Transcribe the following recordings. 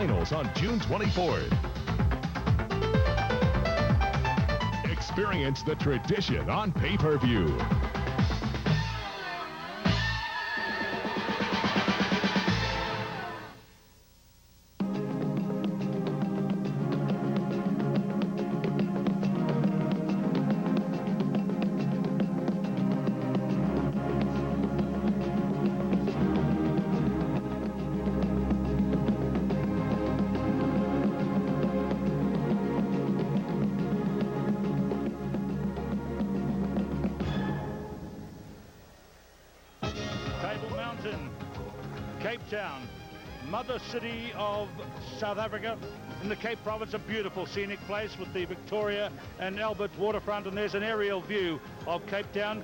Finals on June 24th. Experience the tradition on pay-per-view. Cape Town, mother city of South Africa, in the Cape Province, a beautiful scenic place with the Victoria and Albert waterfront, and there's an aerial view of Cape Town.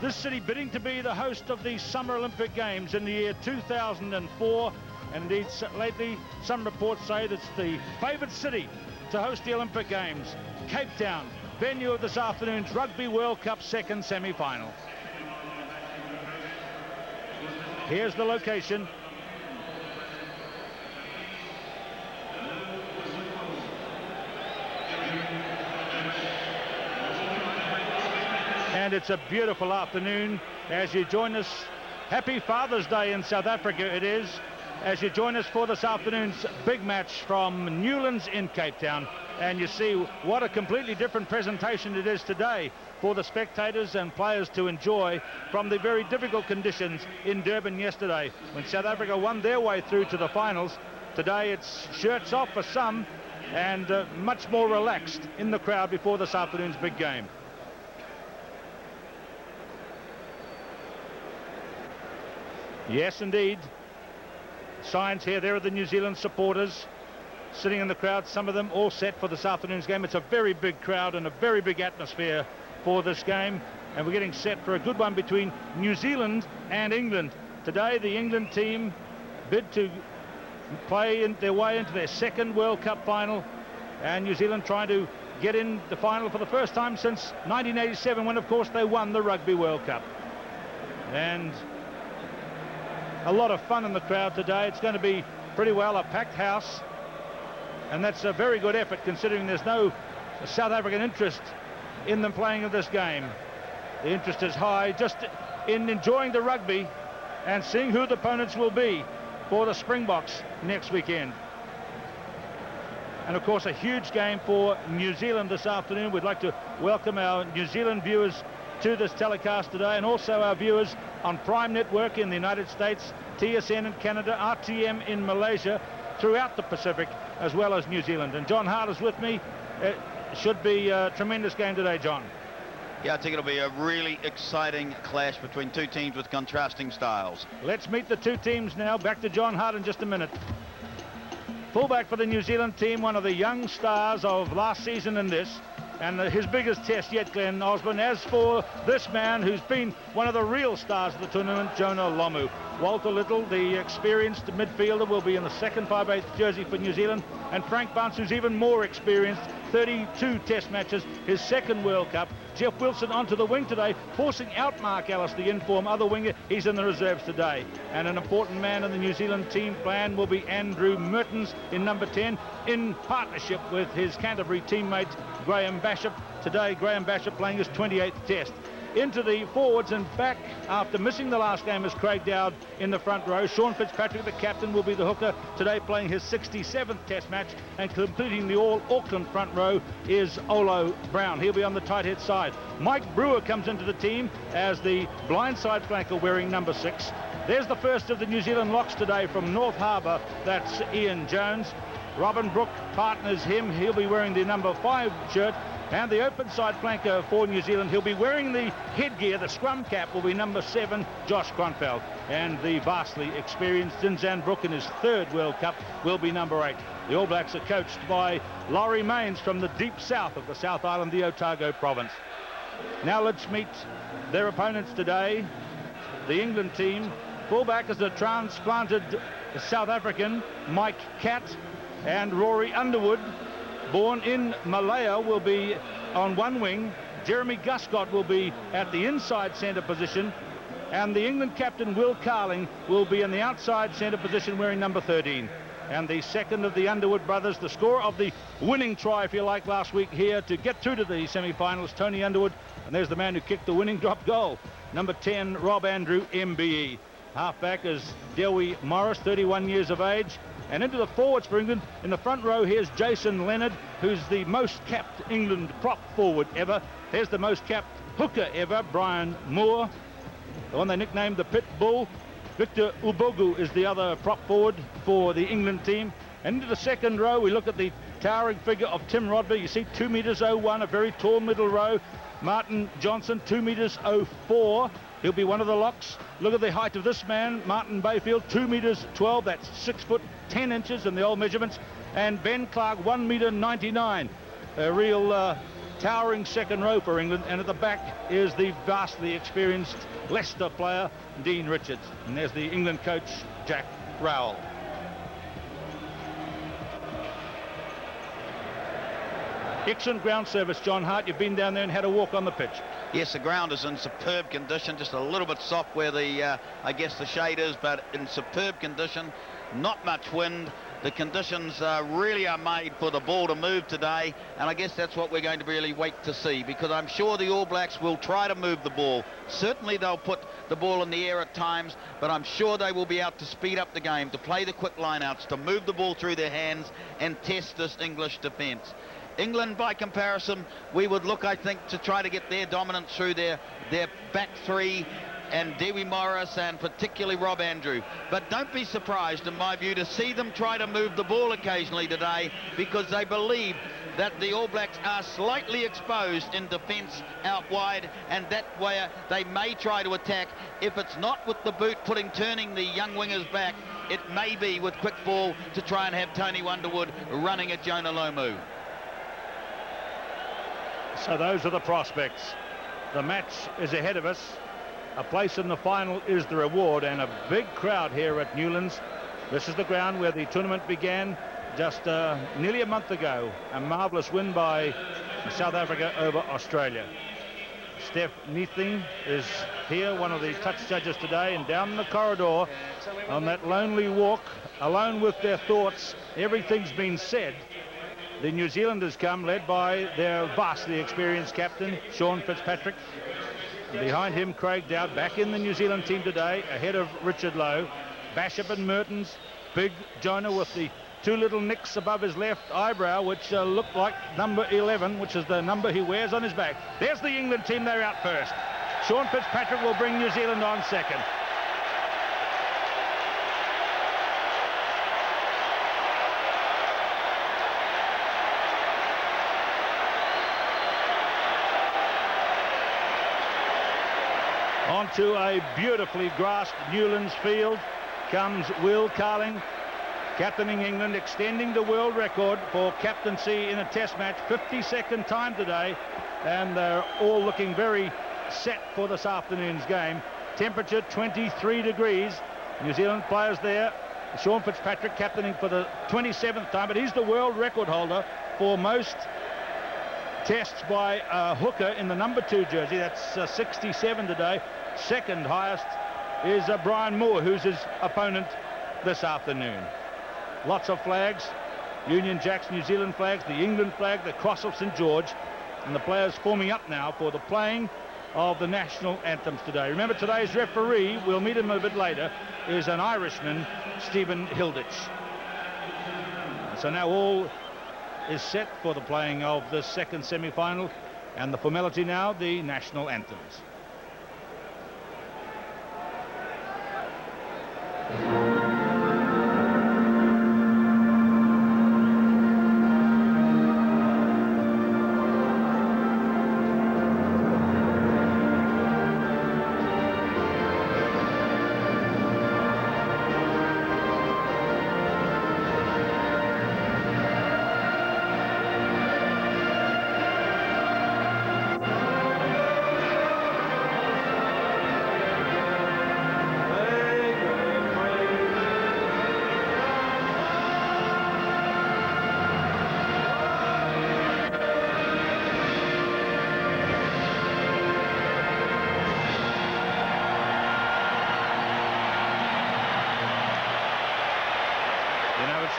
This city bidding to be the host of the Summer Olympic Games in the year 2004, and indeed lately some reports say that's the favoured city to host the Olympic Games. Cape Town, venue of this afternoon's Rugby World Cup second semi-final. Here's the location. And it's a beautiful afternoon as you join us. Happy Father's Day in South Africa it is, as you join us for this afternoon's big match from Newlands in Cape Town. And you see what a completely different presentation it is today for the spectators and players to enjoy from the very difficult conditions in Durban yesterday when South Africa won their way through to the finals. Today it's shirts off for some and much more relaxed in the crowd before this afternoon's big game. Yes, indeed. Signs here. There are the New Zealand supporters sitting in the crowd, some of them all set for this afternoon's game. It's a very big crowd and a very big atmosphere for this game, and we're getting set for a good one between New Zealand and England. Today the England team bid to play their way into their second World Cup final, and New Zealand trying to get in the final for the first time since 1987, when of course they won the Rugby World Cup. And a lot of fun in the crowd today. It's going to be pretty well a packed house, and that's a very good effort considering there's no South African interest in them playing in this game. The interest is high just in enjoying the rugby and seeing who the opponents will be for the Springboks next weekend. And of course a huge game for New Zealand this afternoon. We'd like to welcome our New Zealand viewers to this telecast today, and also our viewers on Prime Network in the United States, TSN in Canada, RTM in Malaysia, throughout the Pacific, as well as New Zealand. And John Hart is with me. It should be a tremendous game today, John. Yeah, I think it'll be a really exciting clash between two teams with contrasting styles. Let's meet the two teams now. Back to John Hart in just a minute. Fullback for the New Zealand team, one of the young stars of last season in this, and his biggest test yet, Glenn Osborne. As for this man who's been one of the real stars of the tournament, Jonah Lomu. Walter Little, the experienced midfielder, will be in the second 5/8 jersey for New Zealand, and Frank Bunce, who's even more experienced, 32 test matches, his second World Cup. Jeff Wilson onto the wing today, forcing out Mark Ellis, the in-form other winger. He's in the reserves today. And an important man in the New Zealand team plan will be Andrew Mertens in number 10, in partnership with his Canterbury teammate Graham Bashop. Today, Graham Bashop playing his 28th test. Into the forwards and back after missing the last game is Craig Dowd in the front row. Sean Fitzpatrick, the captain, will be the hooker today, playing his 67th test match, and completing the all-Auckland front row is Olo Brown. He'll be on the tight head side. Mike Brewer comes into the team as the blindside flanker, wearing number 6. There's the first of the New Zealand locks today from North Harbour. That's Ian Jones. Robin Brooke partners him. He'll be wearing the number 5 shirt. And the open side flanker for New Zealand, he'll be wearing the headgear, the scrum cap, will be number 7, Josh Kronfeld. And the vastly experienced Zinzan Brook in his 3rd World Cup will be number 8. The All Blacks are coached by Laurie Mains from the deep south of the South Island, the Otago province. Now let's meet their opponents today. The England team. Fullback is the transplanted South African Mike Catt, and Rory Underwood, born in Malaya, will be on one wing. Jeremy Guscott will be at the inside centre position, and the England captain Will Carling will be in the outside centre position, wearing number 13. and the second of the Underwood brothers. The scorer of the winning try, if you like, last week here to get through to the semi-finals, Tony Underwood. And there's the man who kicked the winning drop goal, number 10, Rob Andrew, MBE. Halfback is Dewi Morris, 31 years of age. And into the forwards for England, in the front row, here's Jason Leonard, who's the most capped England prop forward ever. There's the most capped hooker ever, Brian Moore, the one they nicknamed the Pit Bull. Victor Ubogu is the other prop forward for the England team. And into the second row, we look at the towering figure of Tim Rodby. You see 2 metres 01, a very tall middle row. Martin Johnson, 2 metres 04. He'll be one of the locks. Look at the height of this man, Martin Bayfield, 2 metres 12. That's 6 foot 10 inches in the old measurements. And Ben Clark, 1 metre 99. A real towering second row for England. And at the back is the vastly experienced Leicester player, Dean Richards. And there's the England coach, Jack Rowell. Excellent ground service, John Hart. You've been down there and had a walk on the pitch. Yes, the ground is in superb condition, just a little bit soft where the, I guess the shade is, but in superb condition, not much wind. The conditions really are made for the ball to move today, and I guess that's what we're going to really wait to see, because I'm sure the All Blacks will try to move the ball. Certainly they'll put the ball in the air at times, but I'm sure they will be out to speed up the game, to play the quick lineouts, to move the ball through their hands and test this English defence. England, by comparison, we would look, I think, to try to get their dominance through their back three, and Dewi Morris and particularly Rob Andrew. But don't be surprised, in my view, to see them try to move the ball occasionally today, because they believe that the All Blacks are slightly exposed in defence out wide, and that way they may try to attack. If it's not with the boot turning the young wingers back, it may be with quick ball to try and have Tony Underwood running at Jonah Lomu. So those are the prospects. The match is ahead of us. A place in the final is the reward, and a big crowd here at Newlands. This is the ground where the tournament began just nearly a month ago. A marvellous win by South Africa over Australia. Steph Neethling is here, one of the touch judges today, and down the corridor on that lonely walk, alone with their thoughts, everything's been said. The New Zealanders come, led by their vastly experienced captain, Sean Fitzpatrick. Behind him, Craig Dowd, back in the New Zealand team today, ahead of Richard Lowe. Bashop and Mertens, big Jonah with the 2 little nicks above his left eyebrow, which look like number 11, which is the number he wears on his back. There's the England team, they're out first. Sean Fitzpatrick will bring New Zealand on second. Onto a beautifully grassed Newlands field comes Will Carling, captaining England, extending the world record for captaincy in a test match. 52nd time today, and they're all looking very set for this afternoon's game. Temperature 23 degrees. New Zealand players there. Sean Fitzpatrick captaining for the 27th time, but he's the world record holder for most tests by a hooker in the number 2 jersey. That's 67 today. Second highest is Brian Moore, who's his opponent this afternoon. Lots of flags, Union Jacks, New Zealand flags, the England flag, the Cross of St George, and the players forming up now for the playing of the national anthems today. Remember, today's referee, we'll meet him a bit later, is an Irishman, Stephen Hilditch. So now all is set for the playing of the second semi-final, and the formality now, the national anthems.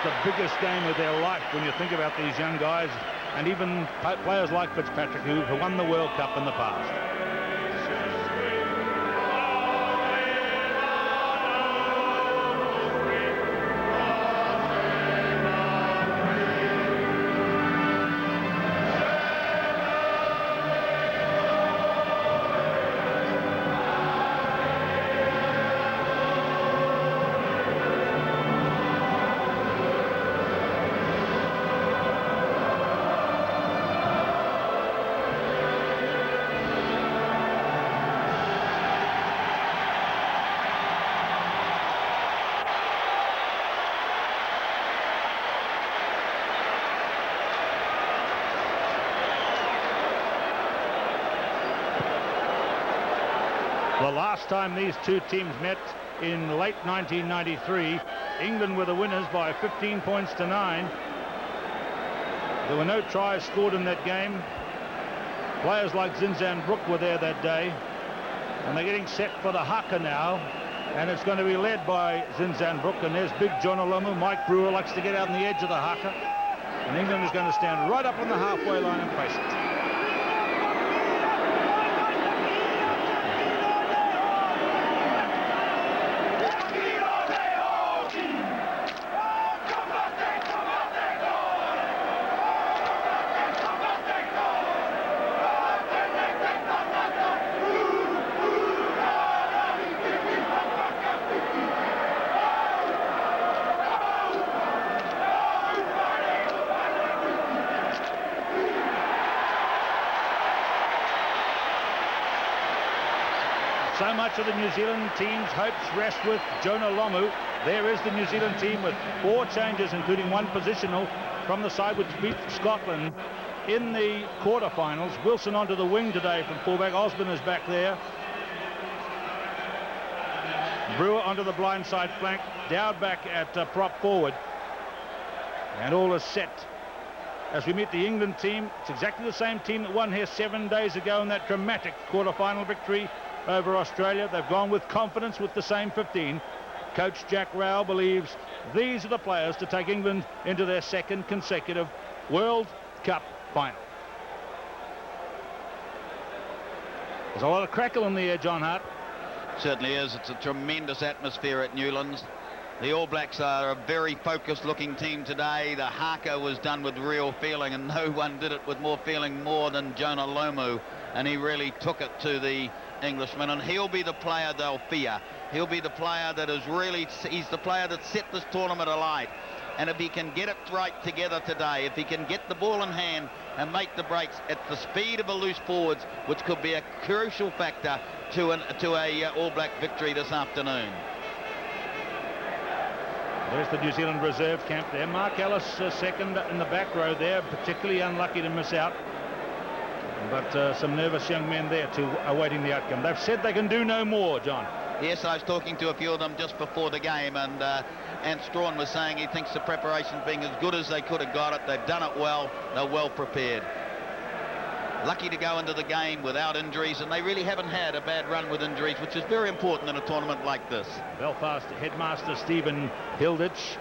the biggest game of their life when you think about these young guys, and even players like Fitzpatrick who won the World Cup in the past. The last time these two teams met in late 1993, England were the winners by 15 points to 9. There were no tries scored in that game. Players like Zinzan Brook were there that day, and they're getting set for the haka now, and it's going to be led by Zinzan Brook, and there's big John Olomu. Mike Brewer likes to get out on the edge of the haka, and England is going to stand right up on the halfway line and face it. So much of the New Zealand team's hopes rest with Jonah Lomu. There is the New Zealand team with 4 changes, including 1 positional from the side which beat Scotland in the quarterfinals. Wilson onto the wing today from fullback. Osborne is back there. Brewer onto the blind side flank. Dowd back at prop forward. And all is set as we meet the England team. It's exactly the same team that won here 7 days ago in that dramatic quarterfinal victory over Australia. They've gone with confidence with the same 15. Coach Jack Rowell believes these are the players to take England into their 2nd consecutive World Cup final. There's a lot of crackle in the air, John Hart. Certainly is. It's a tremendous atmosphere at Newlands. The All Blacks are a very focused looking team today. The haka was done with real feeling, and no one did it with more feeling more than Jonah Lomu, and he really took it to the Englishman, and he'll be the player they'll fear. He'll be the player that is really, he's the player that set this tournament alight. And if he can get it right together today, if he can get the ball in hand and make the breaks at the speed of a loose forwards, which could be a crucial factor to a All Black victory this afternoon. There's the New Zealand reserve camp there. Mark Ellis second in the back row there, particularly unlucky to miss out. But some nervous young men there awaiting the outcome. They've said they can do no more, John. Yes, I was talking to a few of them just before the game, and Strawn was saying he thinks the preparation's being as good as they could have got it. They've done it well. They're well prepared. Lucky to go into the game without injuries, and they really haven't had a bad run with injuries, which is very important in a tournament like this. Belfast headmaster Stephen Hilditch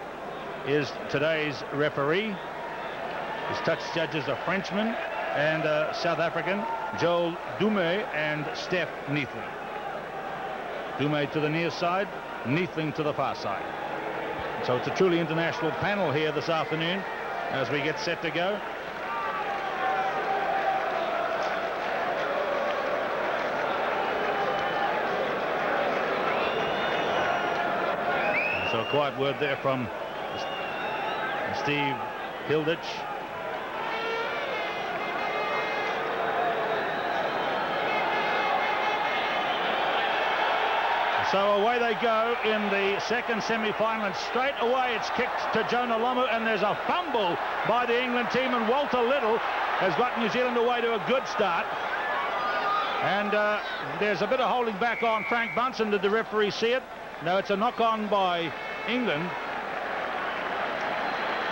is today's referee. His touch judges are Frenchman and South African, Joel Dume and Steph Neathling. Dume to the near side, Neathling to the far side. So it's a truly international panel here this afternoon as we get set to go. So a quiet word there from Steve Hilditch. So away they go in the 2nd semi-final, and straight away it's kicked to Jonah Lomu, and there's a fumble by the England team, and Walter Little has got New Zealand away to a good start. And there's a bit of holding back on Frank Bunsen. Did the referee see it? No, it's a knock-on by England.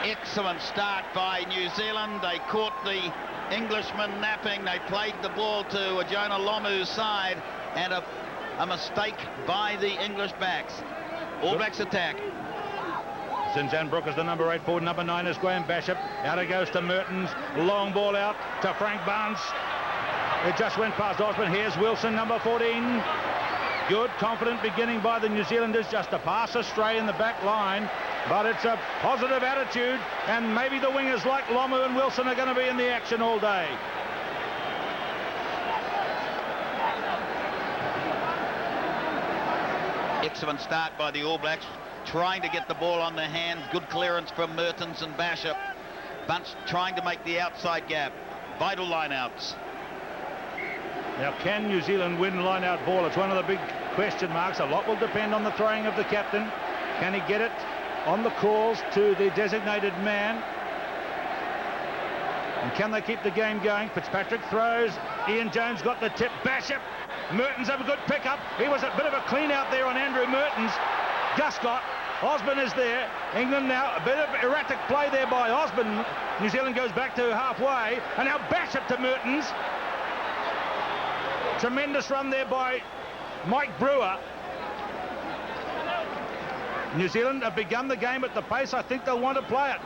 Excellent start by New Zealand. They caught the Englishman napping. They played the ball to Jonah Lomu's side, and a mistake by the English backs. All Blacks attack. Zinzanbrook is the number 8 forward. Number 9 is Graham Bashop. Out it goes to Mertens. Long ball out to Frank Barnes. It just went past Osborne. Here's Wilson, number 14. Good, confident beginning by the New Zealanders. Just a pass astray in the back line. But it's a positive attitude. And maybe the wingers like Lomu and Wilson are going to be in the action all day. Excellent start by the All Blacks, trying to get the ball on their hands. Good clearance from Mertens and Bashop. Bunch trying to make the outside gap. Vital line-outs. Now, can New Zealand win line-out ball? It's one of the big question marks. A lot will depend on the throwing of the captain. Can he get it on the calls to the designated man? And can they keep the game going? Fitzpatrick throws. Ian Jones got the tip. Bashop. Mertens have a good pick-up. He was a bit of a clean out there on Andrew Mertens. Guscott. Osborne is there. England now, a bit of erratic play there by Osborne. New Zealand goes back to halfway. And now Bashop to Mertens. Tremendous run there by Mike Brewer. New Zealand have begun the game at the pace I think they'll want to play it.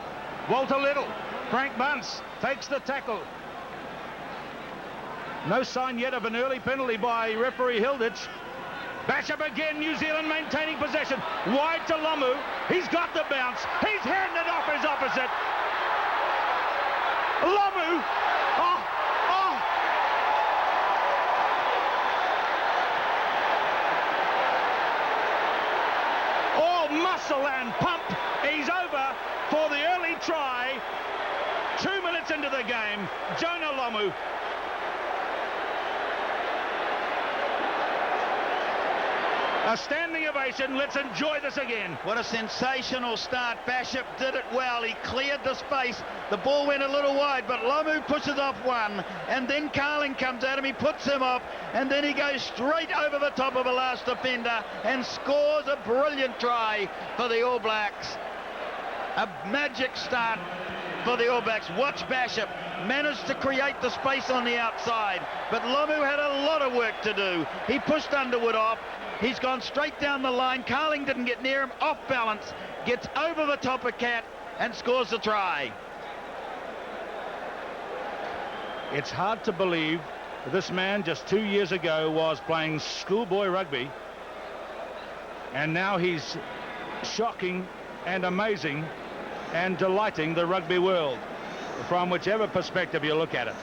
Walter Little. Frank Bunce takes the tackle. No sign yet of an early penalty by referee Hilditch. Bashop again, New Zealand maintaining possession. Wide to Lomu. He's got the bounce. He's handed off his opposite. Lomu. All muscle and pump. He's over for the early try. 2 minutes into the game. Jonah Lomu. A standing ovation. Let's enjoy this again. What a sensational start. Bashop did it well. He cleared the space. The ball went a little wide, but Lomu pushes off one. And then Carling comes at him. He puts him off. And then he goes straight over the top of the last defender and scores a brilliant try for the All Blacks. A magic start for the All Blacks. Watch Bashop managed to create the space on the outside. But Lomu had a lot of work to do. He pushed Underwood off. He's gone straight down the line. Carling didn't get near him. Off balance. Gets over the top of Cat and scores the try. It's hard to believe that this man just 2 years ago was playing schoolboy rugby. And now he's shocking and amazing and delighting the rugby world from whichever perspective you look at it.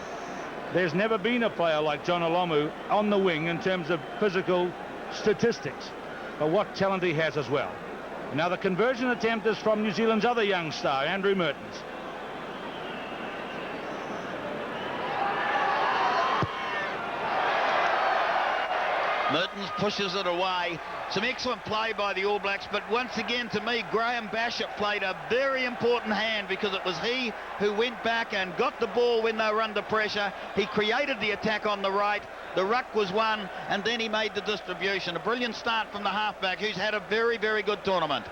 There's never been a player like John Olomu on the wing in terms of physical statistics, but what talent he has as well. Now the conversion attempt is from New Zealand's other young star, Andrew Mertens. Mertens pushes it away. Some excellent play by the All Blacks, but once again, to me, Graham Bashop played a very important hand because it was he who went back and got the ball when they were under pressure. He created the attack on the right. The ruck was won, and then he made the distribution. A brilliant start from the halfback, who's had a very, very good tournament.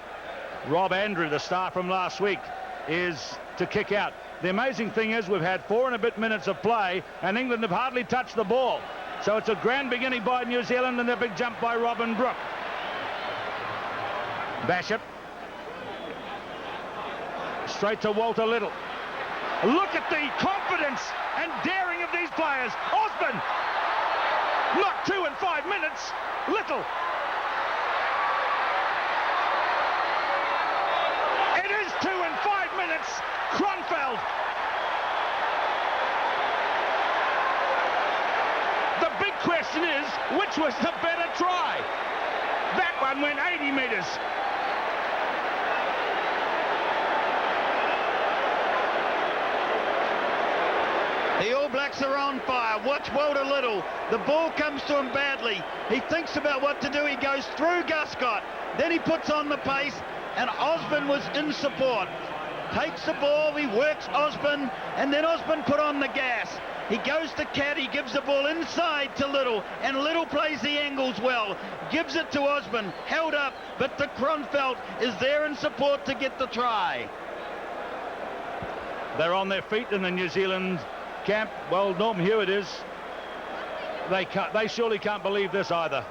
Rob Andrew, the star from last week, is to kick out. The amazing thing is we've had 4 and a bit minutes of play, and England have hardly touched the ball. So it's a grand beginning by New Zealand and a big jump by Robin Brooke. Bashop. Straight to Walter Little. Look at the confidence and daring of these players. Osborne. Not 2 and 5 minutes. Little. It is 2 and 5 minutes. Kronfeld. The big question is, which was the better try? That one went 80 metres. The All Blacks are on fire. Watch Walter Little. The ball comes to him badly. He thinks about what to do. He goes through Guscott. Then he puts on the pace, and Osborne was in support. Takes the ball, he works Osborne, and then Osborne put on the gas. He goes to Cat, he gives the ball inside to Little, and Little plays the angles well. Gives it to Osborne, held up, but the Kronfeld is there in support to get the try. They're on their feet in the New Zealand camp. Well, Norm Hewitt is. They surely can't believe this either.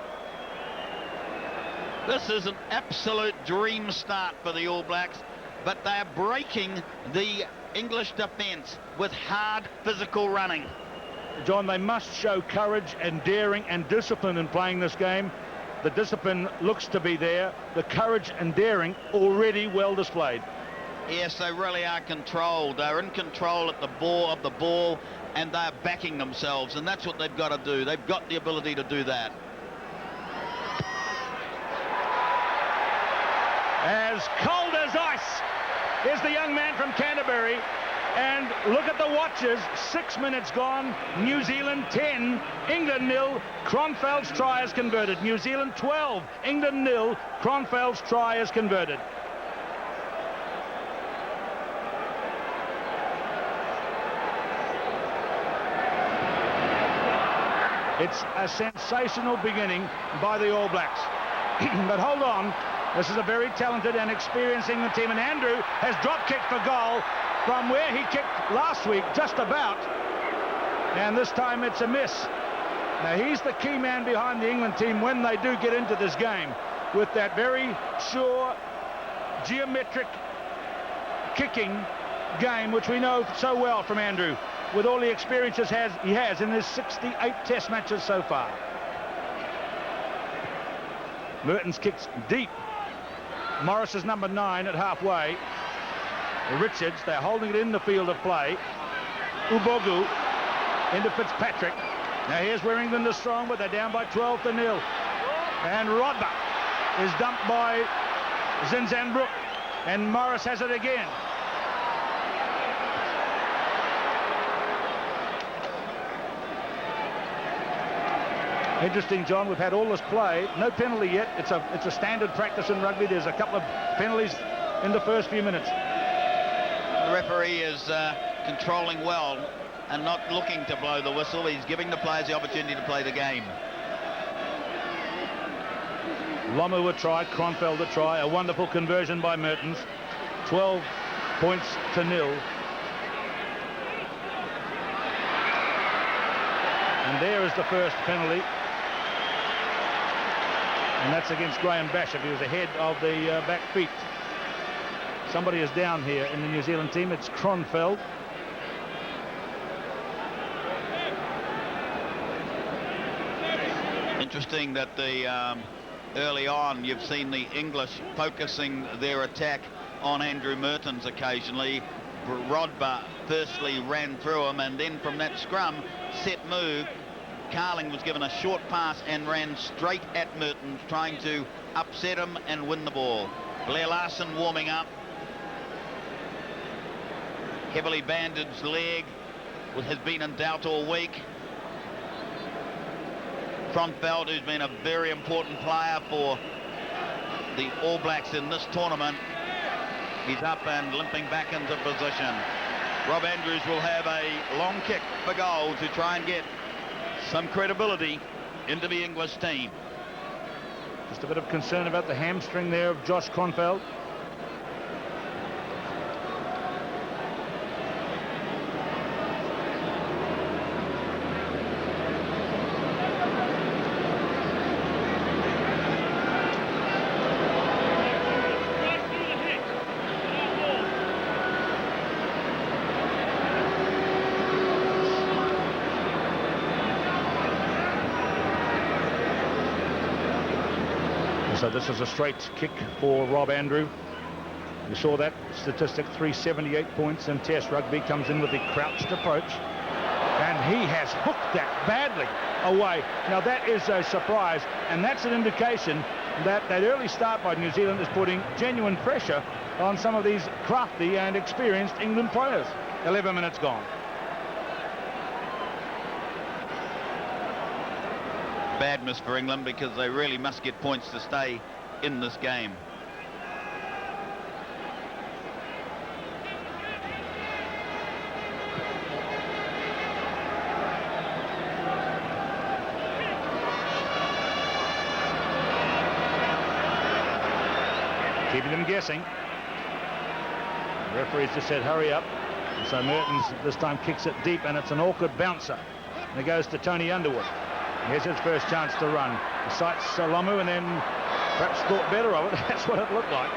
This is an absolute dream start for the All Blacks. but they're breaking the English defence with hard physical running. John, they must show courage and daring and discipline in playing this game. The discipline looks to be there. The courage and daring already well displayed. Yes, they really are controlled. They're in control at the ball, and they're backing themselves, and that's what they've got to do. They've got the ability to do that. As cold as ice is the young man from Canterbury. And look at the watches. 6 minutes gone. New Zealand 10, England 0. Kronfeld's try is converted. New Zealand 12, England 0. Kronfeld's try is converted. It's a sensational beginning by the All Blacks. But hold on. This is a very talented and experienced England team. And Andrew has drop-kicked for goal from where he kicked last week, just about. And this time it's a miss. Now, he's the key man behind the England team when they do get into this game, with that very sure, geometric kicking game, which we know so well from Andrew, with all the experiences he has in his 68 test matches so far. Mertens kicks deep. Morris is number 9 at halfway. Richards, they're holding it in the field of play. Ubogu into Fitzpatrick. Now here's where England is strong, but they're down by 12-0. And Rodber is dumped by Zinzanbrook. And Morris has it again. Interesting, John, we've had all this play. No penalty yet. It's a standard practice in rugby. There's a couple of penalties in the first few minutes. The referee is controlling well and not looking to blow the whistle. He's giving the players the opportunity to play the game. Lomu a try, Kronfeld a try. A wonderful conversion by Mertens. 12 points to 0. And there is the first penalty. And that's against Graham Basham. He was ahead of the back feet. Somebody is down here in the New Zealand team. It's Kronfeld. Interesting that early on you've seen the English focusing their attack on Andrew Mertens occasionally. Rodber firstly ran through him, and then from that scrum set move, Carling was given a short pass and ran straight at Mertens, trying to upset him and win the ball. Blair Larson warming up. Heavily bandaged leg, has been in doubt all week. Kronfeld, who's been a very important player for the All Blacks in this tournament, he's up and limping back into position. Rob Andrews will have a long kick for goal to try and get some credibility into the English team. Just a bit of concern about the hamstring there of Josh Kronfeld. So this is a straight kick for Rob Andrew. You saw that statistic, 378 points in Test rugby, comes in with the crouched approach. And he has hooked that badly away. Now that is a surprise, and that's an indication that that early start by New Zealand is putting genuine pressure on some of these crafty and experienced England players. 11 minutes gone. Bad miss for England, because they really must get points to stay in this game. Keeping them guessing. The referees just said hurry up. And so Mertens this time kicks it deep, and it's an awkward bouncer. And it goes to Tony Underwood. Here's his first chance to run. He sights Lomu and then perhaps thought better of it. That's what it looked like.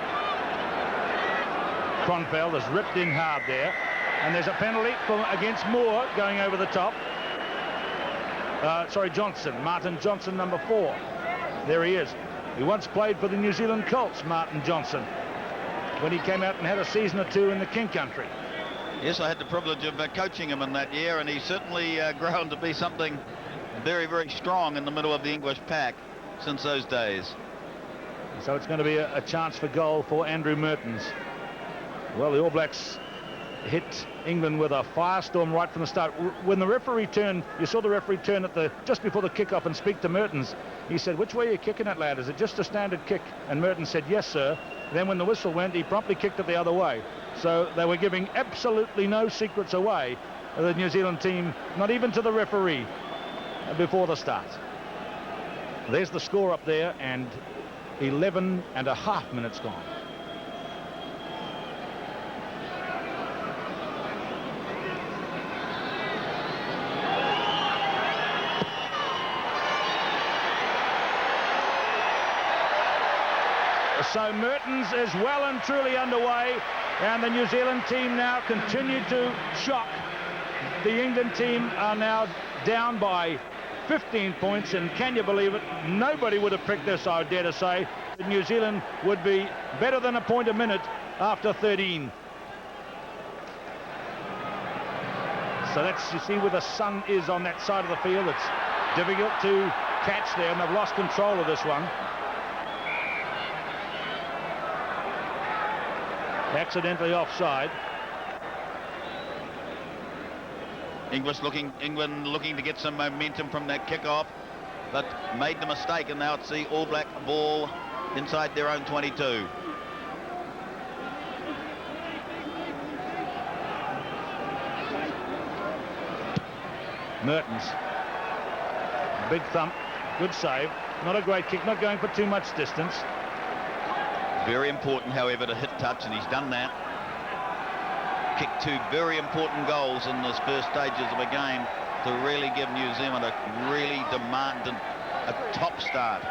Kronfeld has ripped in hard there. And there's a penalty against Moore going over the top. Johnson. Martin Johnson, number 4. There he is. He once played for the New Zealand Colts, Martin Johnson, when he came out and had a season or 2 in the King Country. Yes, I had the privilege of coaching him in that year, and he's certainly grown to be something very, very strong in the middle of the English pack since those days. So it's going to be a chance for goal for Andrew Mertens. Well, the All Blacks hit England with a firestorm right from the start. When the referee turned, you saw the referee turn just before the kickoff and speak to Mertens. He said, "Which way are you kicking it, lad? Is it just a standard kick?" And Mertens said, "Yes, sir." Then when the whistle went, he promptly kicked it the other way. So they were giving absolutely no secrets away, the New Zealand team, not even to the referee, before the start. There's the score up there, and 11.5 minutes gone. So Mertens is well and truly underway, and the New Zealand team now continue to shock. The England team are now down by 15 points, and can you believe it? Nobody would have picked this, I dare to say. That New Zealand would be better than a point a minute after 13. So that's, you see where the sun is on that side of the field. It's difficult to catch there, and they've lost control of this one. Accidentally offside. England looking to get some momentum from that kickoff, but made the mistake, and now it's the All Black ball inside their own 22. Mertens. Big thump. Good save. Not a great kick, not going for too much distance. Very important, however, to hit touch, and he's done that. Kicked 2 very important goals in those first stages of a game to really give New Zealand a really demanding, a top start.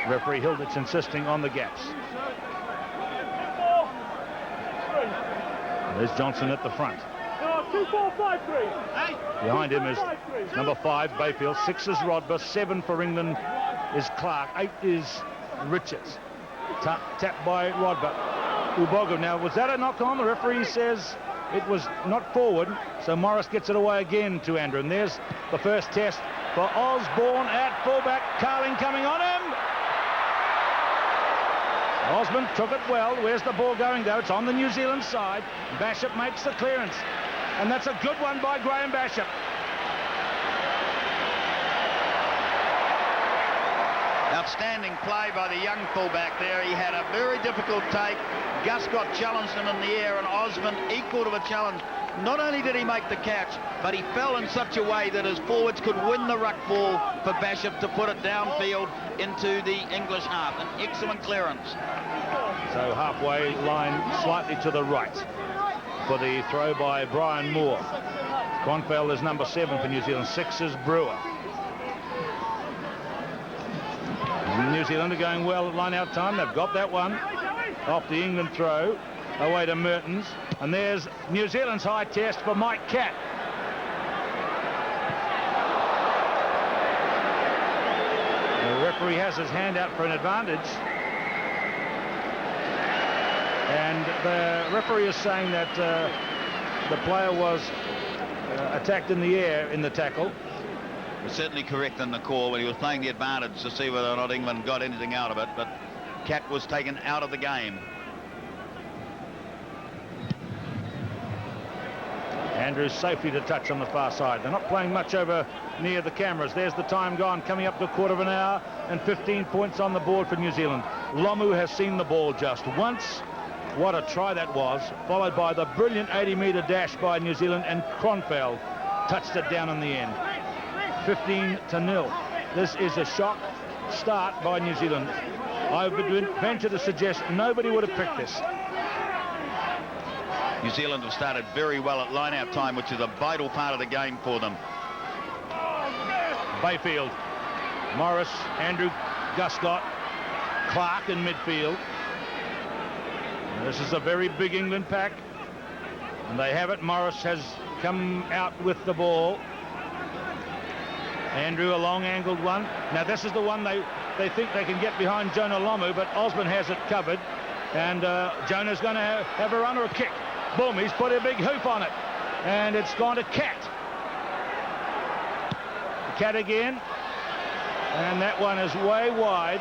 Referee Hilditch insisting on the gaps. There's Johnson at the front. 2-4-5-3. Behind him is number 5, Bayfield. 6 is Rodber. 7 for England is Clark. 8 is Richards. Tapped by Rodber. Ubogo. Now, was that a knock on? The referee says it was not forward, so Morris gets it away again to Andrew. And there's the first test for Osborne at fullback. Carling coming on him. Osborne took it well. Where's the ball going, though? It's on the New Zealand side. Bashop makes the clearance. And that's a good one by Graham Bashop. Outstanding play by the young fullback there. He had a very difficult take. Guscott challenged him in the air, and Osmond equal to the challenge. Not only did he make the catch, but he fell in such a way that his forwards could win the ruck ball for Bashop to put it downfield into the English half. An excellent clearance. So halfway line slightly to the right for the throw by Brian Moore. Kronfeld is number 7 for New Zealand. 6 is Brewer. New Zealand are going well at line-out time. They've got that one off the England throw. Away to Mertens. And there's New Zealand's high test for Mike Catt. The referee has his hand out for an advantage. And the referee is saying that the player was attacked in the air in the tackle. Was certainly correct in the call when he was playing the advantage to see whether or not England got anything out of it, but Catt was taken out of the game. Andrews safely to touch on the far side. They're not playing much over near the cameras. There's the time gone, coming up to a quarter of an hour, and 15 points on the board for New Zealand. Lomu has seen the ball just once. What a try that was, followed by the brilliant 80-metre dash by New Zealand, and Kronfeld touched it down in the end. 15-0. This is a shock start by New Zealand. I would venture to suggest nobody would have picked this. New Zealand have started very well at line-out time, which is a vital part of the game for them. Bayfield, Morris, Andrew, Guscott, Clark in midfield. This is a very big England pack, and they have it. Morris has come out with the ball. Andrew, a long angled one. Now this is the one they think they can get behind Jonah Lomu, but Osborne has it covered, and Jonah's going to have a run or a kick. Boom, he's put a big hoop on it, and it's gone to Cat. Cat again, and that one is way wide,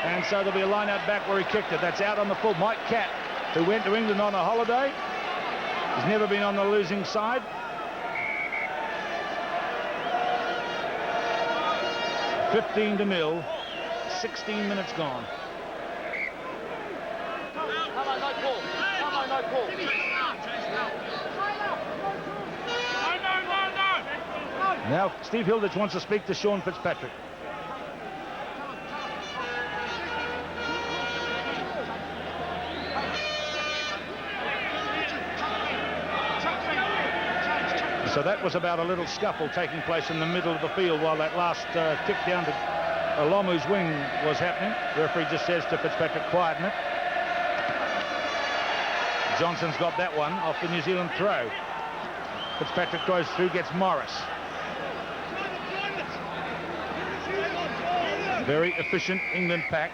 and so there'll be a line out back where he kicked it. That's out on the full. Mike Cat, who went to England on a holiday. He's never been on the losing side. 15-0, 16 minutes gone. Now Steve Hilditch wants to speak to Sean Fitzpatrick. So that was about a little scuffle taking place in the middle of the field while that last kick down to Lomu's wing was happening. The referee just says to Fitzpatrick, quieten it. Johnson's got that one off the New Zealand throw. Fitzpatrick goes through, gets Morris. Very efficient England pack.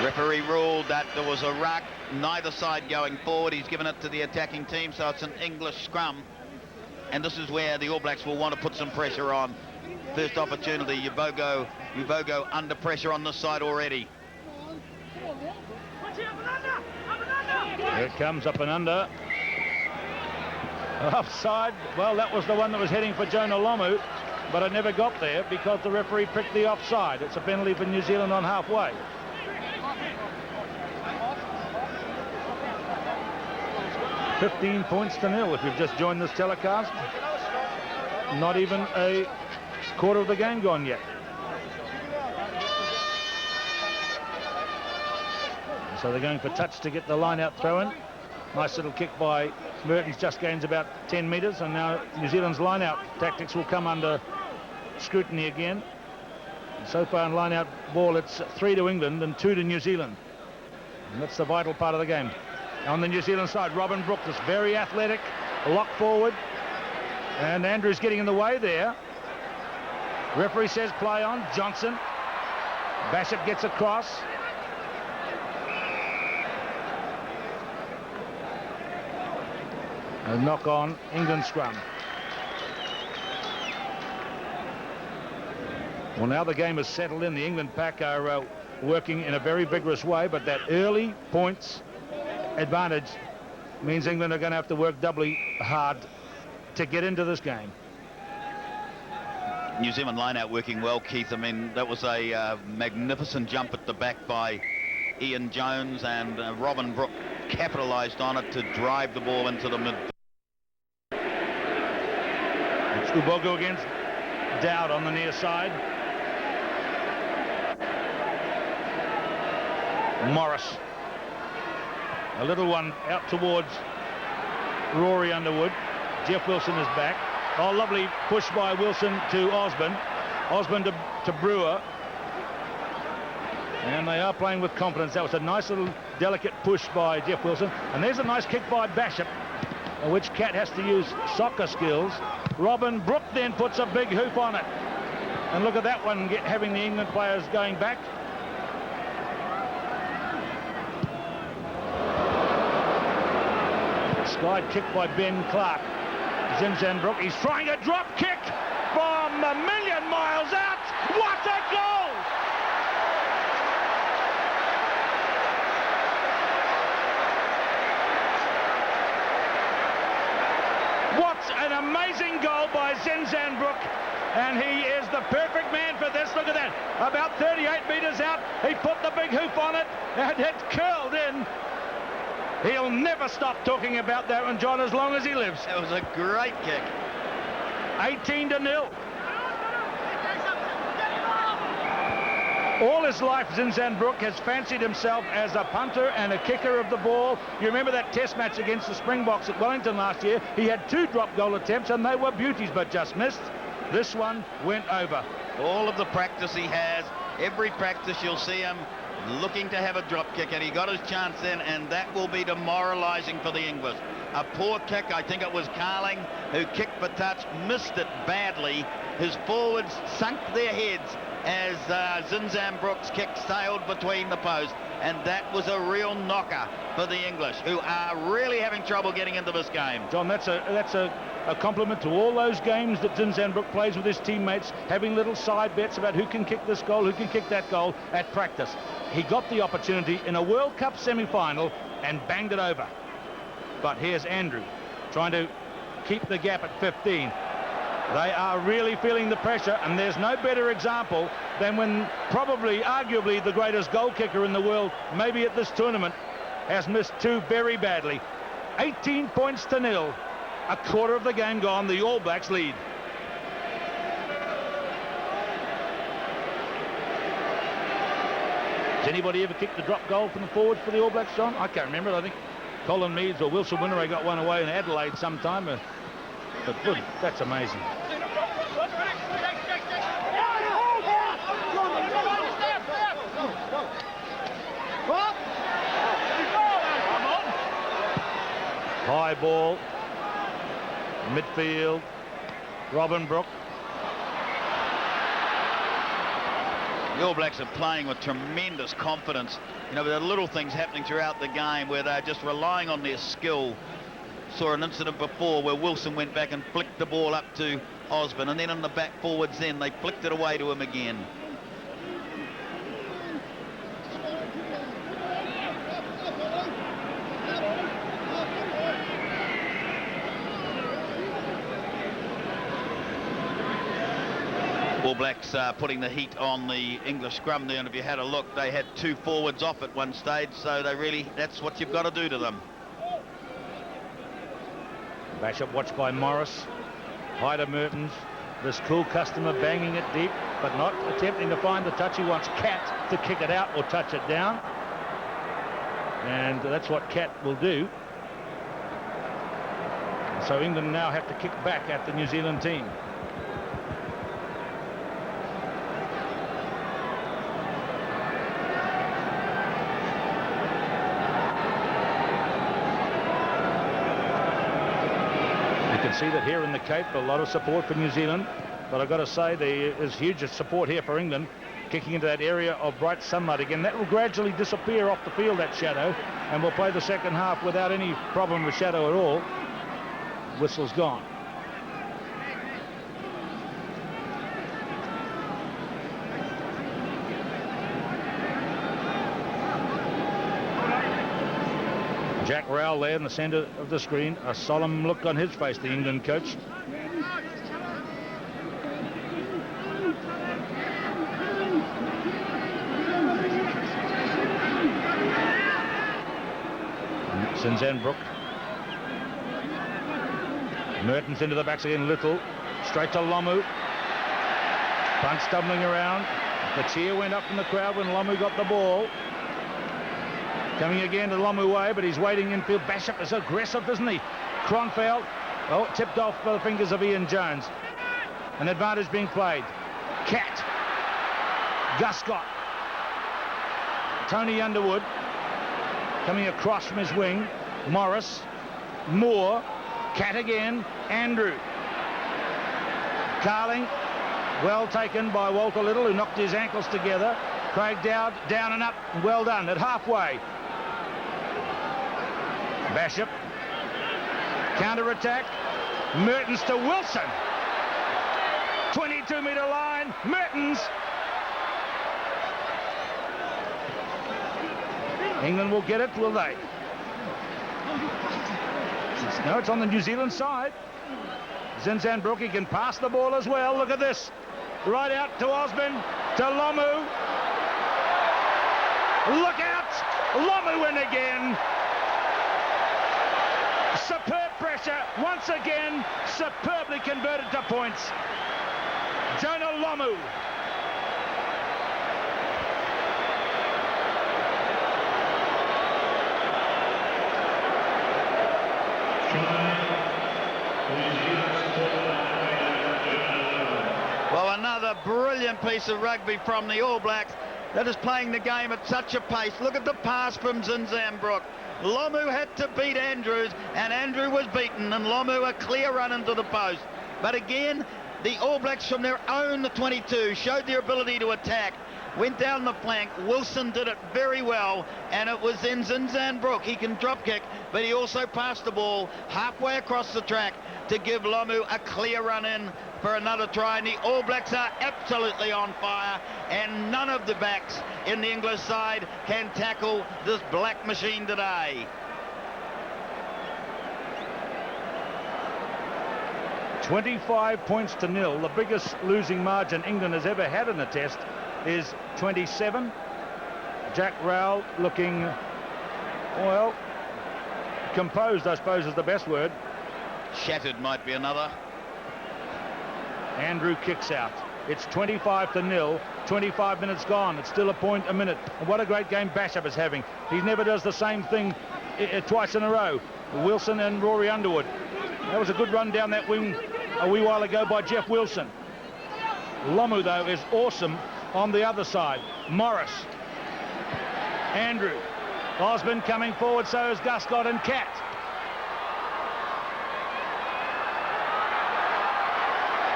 Referee ruled that there was a ruck, neither side going forward. He's given it to the attacking team, so it's an English scrum. And this is where the All Blacks will want to put some pressure on. First opportunity, Uvogo under pressure on this side already. Here it comes, up and under. Offside. Well, that was the one that was heading for Jonah Lomu, but it never got there because the referee pricked the offside. It's a penalty for New Zealand on halfway. 15 points to 0 if you've just joined this telecast. Not even a quarter of the game gone yet. So they're going for touch to get the line out throw in. Nice little kick by Mertens, just gains about 10 metres, and now New Zealand's line out tactics will come under scrutiny again. And so far in line out ball it's 3 to England and 2 to New Zealand. And that's the vital part of the game. On the New Zealand side, Robin Brooke is very athletic, lock forward, and Andrew's getting in the way there. Referee says play on. Johnson. Bashop gets across. A knock on, England scrum. Well, now the game is settled in. The England pack are working in a very vigorous way, but that early points advantage means England are going to have to work doubly hard to get into this game. New Zealand line out working well, Keith. I mean, that was a magnificent jump at the back by Ian Jones, and Robin Brooke capitalised on it to drive the ball into the mid. It's Ubogo against Dowd on the near side. Morris. A little one out towards Rory Underwood. Jeff Wilson is back. Oh, lovely push by Wilson to Osborne. Osborne to Brewer. And they are playing with confidence. That was a nice little delicate push by Jeff Wilson. And there's a nice kick by Bashop, which Cat has to use soccer skills. Robin Brooke then puts a big hoop on it. And look at that one, having the England players going back. Slide kick by Ben Clark. Zinzanbrook, he's trying a drop kick from a million miles out. What a goal! What an amazing goal by Zinzanbrook, and he is the perfect man for this. Look at that, about 38 metres out, he put the big hoop on it, and it curled in. He'll never stop talking about that one, John, as long as he lives. That was a great kick. 18-0. All his life, Zinzanbrook has fancied himself as a punter and a kicker of the ball. You remember that test match against the Springboks at Wellington last year? He had 2 drop goal attempts and they were beauties, but just missed. This one went over. All of the practice he has, every practice you'll see him looking to have a drop kick, and he got his chance then, and that will be demoralising for the English. A poor kick, I think it was Carling who kicked for touch, missed it badly. His forwards sunk their heads as Zinzan-Brooks' kick sailed between the posts, and that was a real knocker for the English, who are really having trouble getting into this game. John, that's a compliment to all those games that Zinzan-Brooks plays with his teammates, having little side bets about who can kick this goal, who can kick that goal at practice. He got the opportunity in a World Cup semi-final and banged it over. But here's Andrew trying to keep the gap at 15. They are really feeling the pressure, and there's no better example than when probably, arguably, the greatest goal kicker in the world, maybe at this tournament, has missed two very badly. 18 points to 0. A quarter of the game gone. The All Blacks lead. Has anybody ever kicked the drop goal from the forwards for the All Blacks, John? I can't remember. I think Colin Meads or Wilson Winneray got one away in Adelaide sometime. But good, that's amazing. High ball, midfield, Robin Brook. The All Blacks are playing with tremendous confidence. You know, there are little things happening throughout the game where they're just relying on their skill. Saw an incident before where Wilson went back and flicked the ball up to Osborne, and then in the back forwards then they flicked it away to him again. All Blacks putting the heat on the English scrum there, and if you had a look, they had two forwards off at one stage, so they really, that's what you've got to do to them. Bashop watched by Morris. Hyder Mertens, this cool customer banging it deep, but not attempting to find the touch. He wants Cat to kick it out or touch it down. And that's what Cat will do. So England now have to kick back at the New Zealand team. See that here in the Cape, a lot of support for New Zealand, but I've got to say there is huge support here for England, kicking into that area of bright sunlight again. That will gradually disappear off the field, that shadow, and we'll play the second half without any problem with shadow at all. Whistle's gone. Jack Rowell there in the centre of the screen, a solemn look on his face, the England coach. Zinzan-Brooks. Mertens into the backs again, Little, straight to Lomu. Punt stumbling around. The cheer went up from the crowd when Lomu got the ball. Coming again to Lomu way, but he's waiting infield. Bashop is aggressive, isn't he? Kronfeld, oh, tipped off by the fingers of Ian Jones. An advantage being played. Cat. Guscott. Tony Underwood coming across from his wing. Morris. Moore. Cat again. Andrew. Carling. Well taken by Walter Little, who knocked his ankles together. Craig Dowd down and up. Well done at halfway. Bashop. Counter-attack. Mertens to Wilson. 22-metre line. Mertens. England will get it, will they? No, it's on the New Zealand side. Zinzan-Brooks, he can pass the ball as well. Look at this. Right out to Osborne. To Lomu. Look out. Lomu in again. Superb pressure. Once again, superbly converted to points. Jonah Lomu. Well, another brilliant brilliant piece of rugby from the All Blacks that is playing the game at such a pace. Look at the pass from Zinzambrook. Lomu had to beat Andrews, and Andrew was beaten, and Lomu a clear run into the post. But again, the All Blacks from their own 22 showed their ability to attack. Went down the flank. Wilson did it very well, and it was in Zinzambrook. He can drop kick, but he also passed the ball halfway across the track to give Lomu a clear run in for another try. And the All Blacks are absolutely on fire, and none of the backs in the English side can tackle this black machine today. 25 points to nil. The biggest losing margin England has ever had in a test is 27. Jack Rowell looking, well, composed, I suppose is the best word. Shattered might be another. Andrew kicks out. It's 25 to nil. 25 minutes gone. It's still a point a minute. And what a great game Basham is having. He never does the same thing twice in a row. Wilson and Rory Underwood. That was a good run down that wing a wee while ago by Jeff Wilson. Lomu, though, is awesome on the other side. Morris. Andrew. Osborne coming forward, so is Guscott and Cat.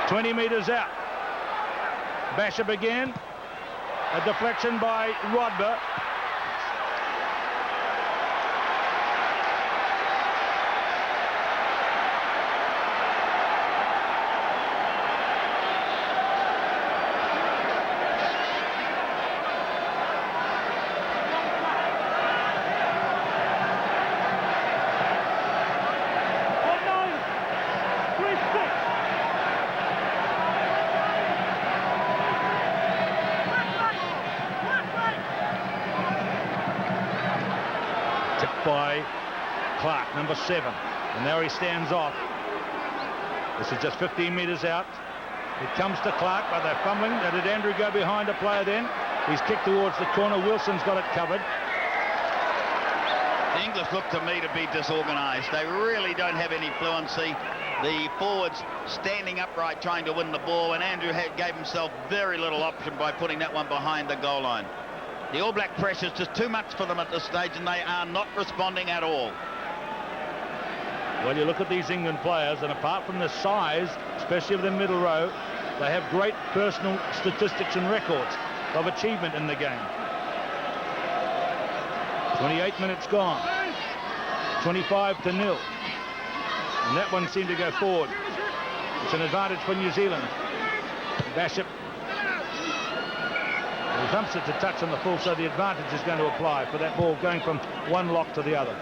"20 metres out. Basham again. A deflection by Rodber. By Clark, number 7, and now he stands off. This is just 15 metres out. It comes to Clark, but they're fumbling. Now, did Andrew go behind a player then? He's kicked towards the corner. Wilson's got it covered. The English look to me to be disorganised. They really don't have any fluency. The forwards standing upright trying to win the ball, and Andrew gave himself very little option by putting that one behind the goal line. The All Black pressure's just too much for them at this stage, and they are not responding at all. Well, you look at these England players, and apart from the size, especially of the middle row, they have great personal statistics and records of achievement in the game. 28 minutes gone. 25 to nil. And that one seemed to go forward. It's an advantage for New Zealand. Basham. He bumps it to touch on the full, so the advantage is going to apply for that ball going from one lock to the other.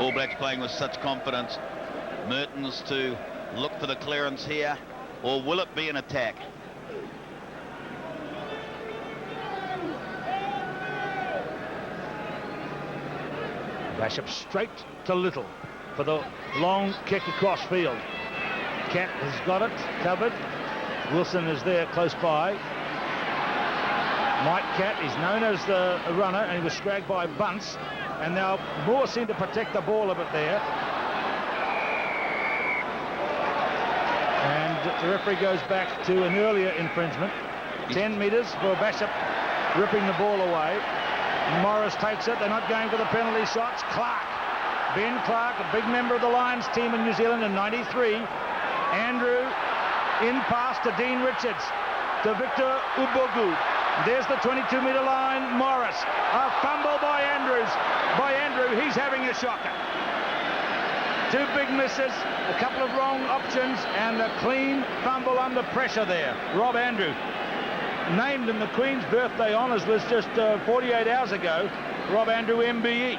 All Blacks playing with such confidence. Mertens to look for the clearance here, or will it be an attack? Basham straight to Little for the long kick across field. Cat has got it covered. Wilson is there close by. Mike Cat is known as the runner, and he was scragged by Bunce, and now Moore seemed to protect the ball a bit there. And the referee goes back to an earlier infringement. 10 metres for Basham ripping the ball away. Morris takes it. They're not going for the penalty shots. Clark. Ben Clark, a big member of the Lions team in New Zealand in '93. Andrew in pass to Dean Richards, to Victor Ubogu. There's the 22-metre line. Morris. A fumble by Andrew. He's having a shocker. 2 big misses, a couple of wrong options, and a clean fumble under pressure there. Rob Andrew, named in the Queen's Birthday Honours list just 48 hours ago. Rob Andrew, MBE.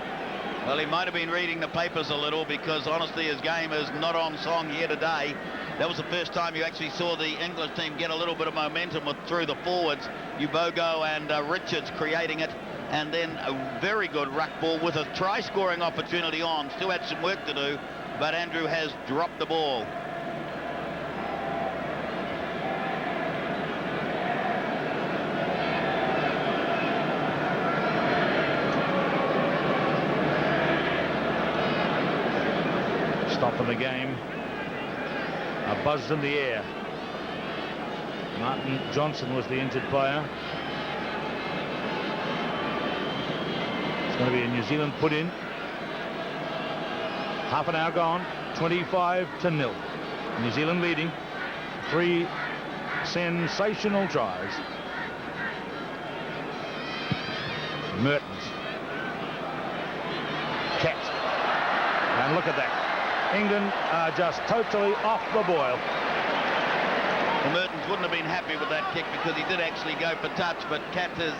Well, he might have been reading the papers a little, because honestly his game is not on song here today. That was the first time you actually saw the English team get a little bit of momentum through the forwards. Ubogo and Richards creating it, and then a very good ruck ball with a try scoring opportunity on. Still had some work to do, but Andrew has dropped the ball. Stop in the game. A buzz in the air. Martin Johnson was the injured player. It's going to be a New Zealand put in. Half an hour gone. 25-0. New Zealand leading. 3 sensational tries. Mertens. Cat. And look at that. England are just totally off the boil. Well, Mertens wouldn't have been happy with that kick because he did actually go for touch, but Cat has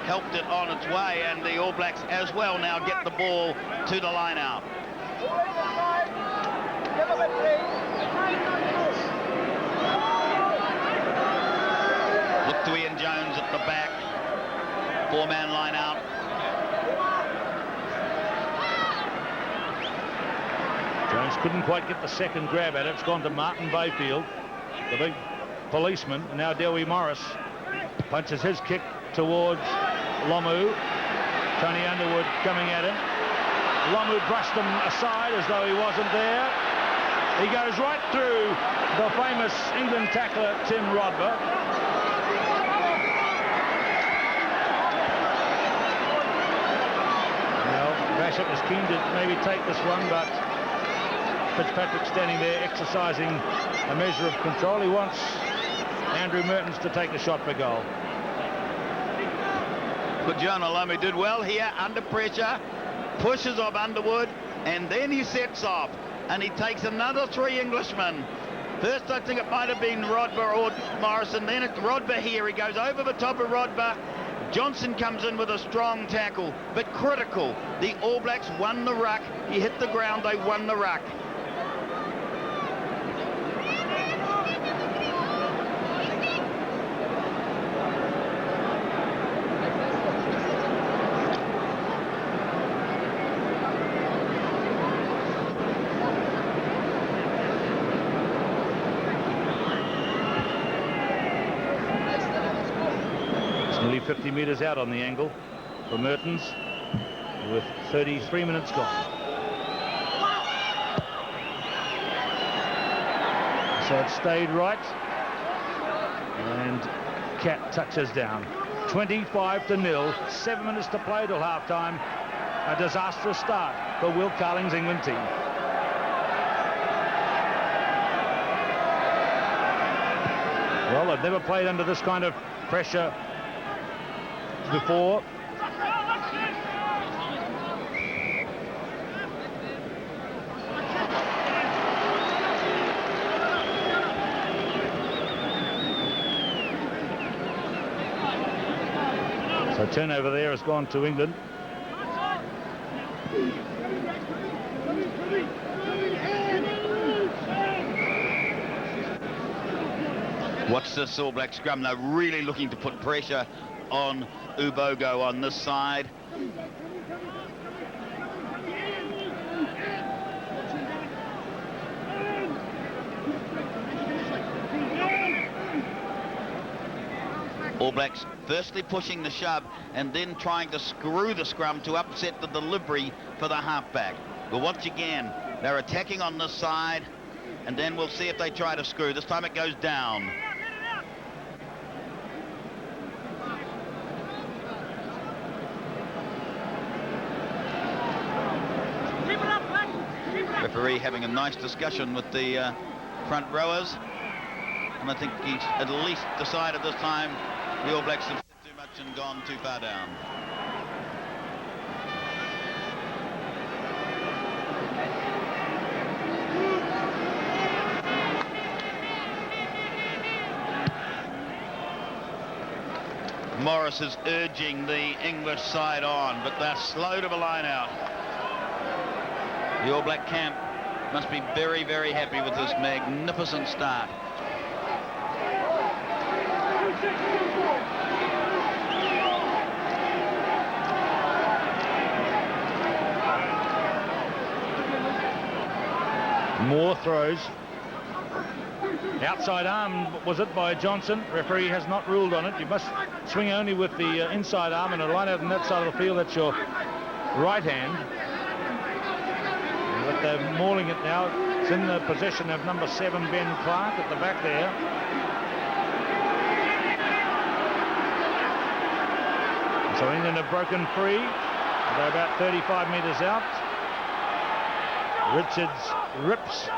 helped it on its way, and the All Blacks as well now get the ball to the line out. Look to Ian Jones at the back. 4-man line out. Jones couldn't quite get the second grab at it. It's gone to Martin Bayfield, the big policeman. And now Dewi Morris punches his kick towards Lomu. Tony Underwood coming at him. Lomu brushed him aside as though he wasn't there. He goes right through the famous England tackler Tim Rodber. Basham is keen to maybe take this one, but Fitzpatrick standing there exercising a measure of control. He wants Andrew Mertens to take a shot for goal. But John Olomu did well here under pressure, pushes off Underwood, and then he sets off, and he takes another 3 Englishmen. First I think it might have been Rodber or Morrison, then it's Rodber here. He goes over the top of Rodber. Johnson comes in with a strong tackle, but critical. The All Blacks won the ruck. He hit the ground, they won the ruck. Nearly 50 metres out on the angle for Mertens with 33 minutes gone. So it stayed right, and Cat touches down. 25-0, 7 minutes to play till half-time. A disastrous start for Will Carling's England team. Well, they've never played under this kind of pressure before. So turnover there has gone to England. Watch this All Black scrum. They're really looking to put pressure on Ubogo on this side. All Blacks firstly pushing the shove and then trying to screw the scrum to upset the delivery for the halfback. But once again, they're attacking on this side, and then we'll see if they try to screw. This time it goes down. Referee having a nice discussion with the front rowers, and I think he's at least decided this time the All Blacks have said too much and gone too far down. Morris is urging the English side on, but they're slow to the line out. The All Black camp must be very, very happy with this magnificent start. More throws. Outside arm, was it, by Johnson? Referee has not ruled on it. You must swing only with the inside arm, and a line out on that side of the field. That's your right hand. but they're mauling it now. It's in the possession of number 7, Ben Clark, at the back there. So England have broken free. They're about 35 metres out. Richards rips.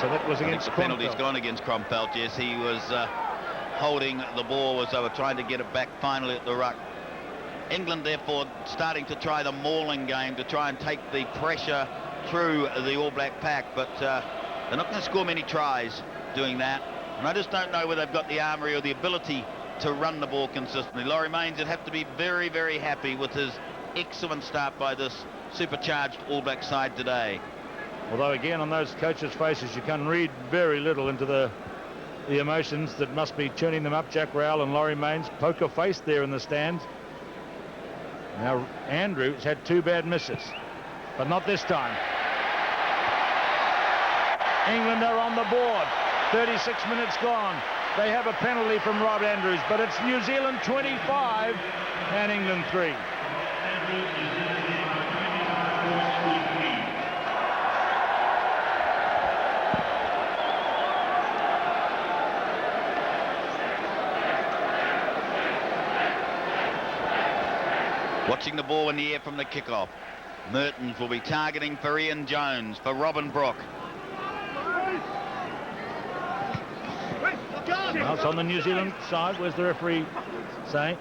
So that was against the penalty's gone against Krompelt. Yes, he was holding the ball as they were trying to get it back finally at the ruck. England, therefore, starting to try the mauling game to try and take the pressure through the All Black pack, but they're not going to score many tries doing that. And I just don't know whether they've got the armoury or the ability to run the ball consistently. Laurie Mains would have to be very, very happy with his excellent start by this supercharged All Black side today. Although again, on those coaches' faces, you can read very little into the emotions that must be turning them up. Jack Rowell and Laurie Mains, poker faced there in the stands. Now Andrews had 2 bad misses, but not this time. England are on the board. 36 minutes gone. They have a penalty from Rob Andrews, but it's New Zealand 25 and England 3. Watching the ball in the air from the kickoff. Mertens will be targeting for Ian Jones, for Robin Brooke. Well, it's on the New Zealand side. Where's the referee saying?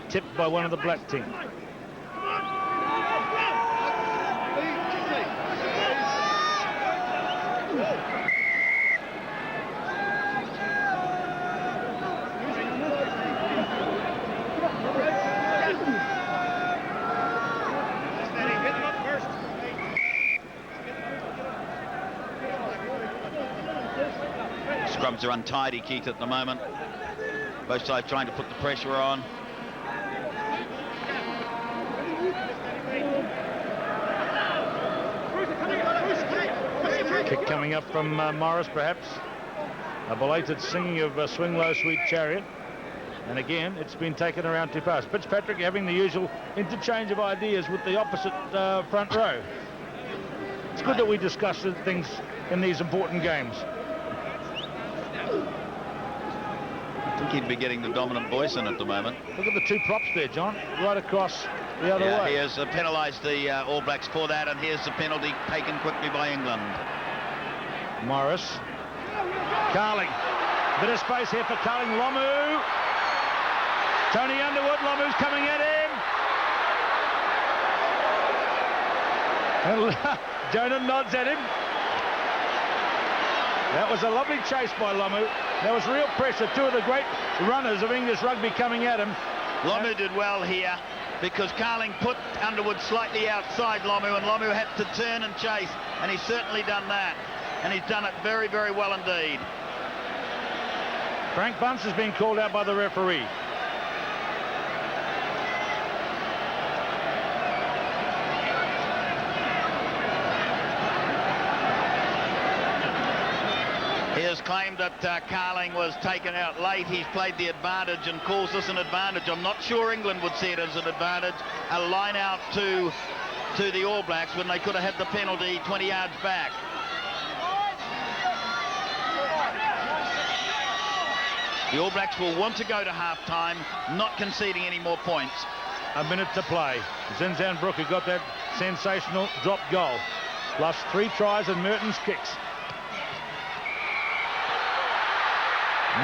Tipped by one of the black team. Scrums are untidy, Keith, at the moment. Both sides trying to put the pressure on. Kick coming up from Morris, perhaps. A belated singing of Swing Low, Sweet Chariot. And again, it's been taken around too fast. Fitzpatrick having the usual interchange of ideas with the opposite front row. It's good that we discuss things in these important games. I think he'd be getting the dominant voice in at the moment. Look at the 2 props there, John, right across the other way. He has penalised the All Blacks for that, and here's the penalty taken quickly by England. Morris. Carling. Bit of space here for Carling. Lomu. Tony Underwood. Lomu's coming at him. And Jonah nods at him. That was a lovely chase by Lomu. There was real pressure. 2 of the great runners of English rugby coming at him. Lomu did well here because Carling put Underwood slightly outside Lomu, and Lomu had to turn and chase, and he's certainly done that. And he's done it very, very well indeed. Frank Bunce has been called out by the referee. He has claimed that Carling was taken out late. He's played the advantage and calls this an advantage. I'm not sure England would see it as an advantage. A line out to the All Blacks when they could have had the penalty 20 yards back. The All Blacks will want to go to half-time, not conceding any more points. A minute to play. Zinzan Brooke, who got that sensational drop goal, plus 3 tries and Mertens kicks.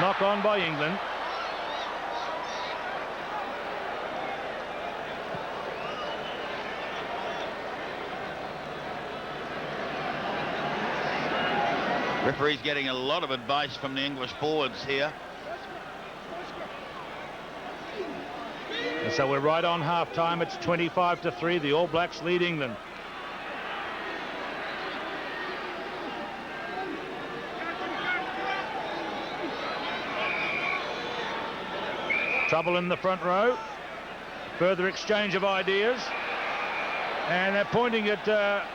Knock on by England. Referee's getting a lot of advice from the English forwards here. And so we're right on half-time. It's 25-3. The All Blacks lead England. Trouble in the front row. Further exchange of ideas. And they're pointing at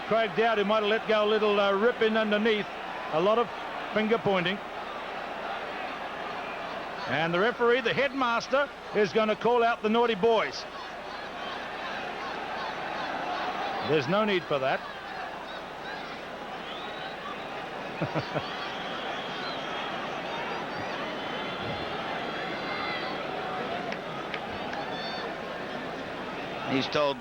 Craig Dowd, who might have let go a little rip in underneath. A lot of finger pointing. And the referee, the headmaster, is going to call out the naughty boys. There's no need for that. He's told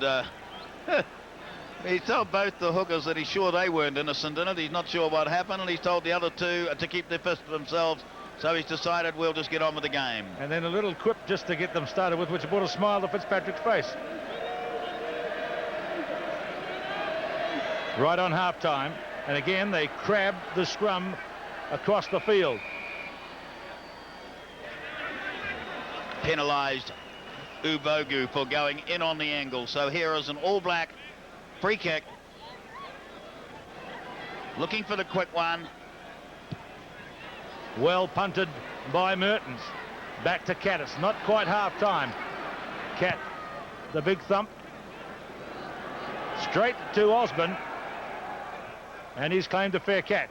he's told both the hookers that he's sure they weren't innocent in it. He's not sure what happened, and he's told the other two to keep their fist to themselves. So he's decided we'll just get on with the game. And then a little quip just to get them started with, which brought a smile to Fitzpatrick's face. Right on half-time, and again they crab the scrum across the field. Penalised Ubogu for going in on the angle. So here is an All Black free kick. Looking for the quick one. Well punted by Mertens. Back to Caddis. Not quite half-time. Cat, the big thump. Straight to Osborne. And he's claimed a fair catch.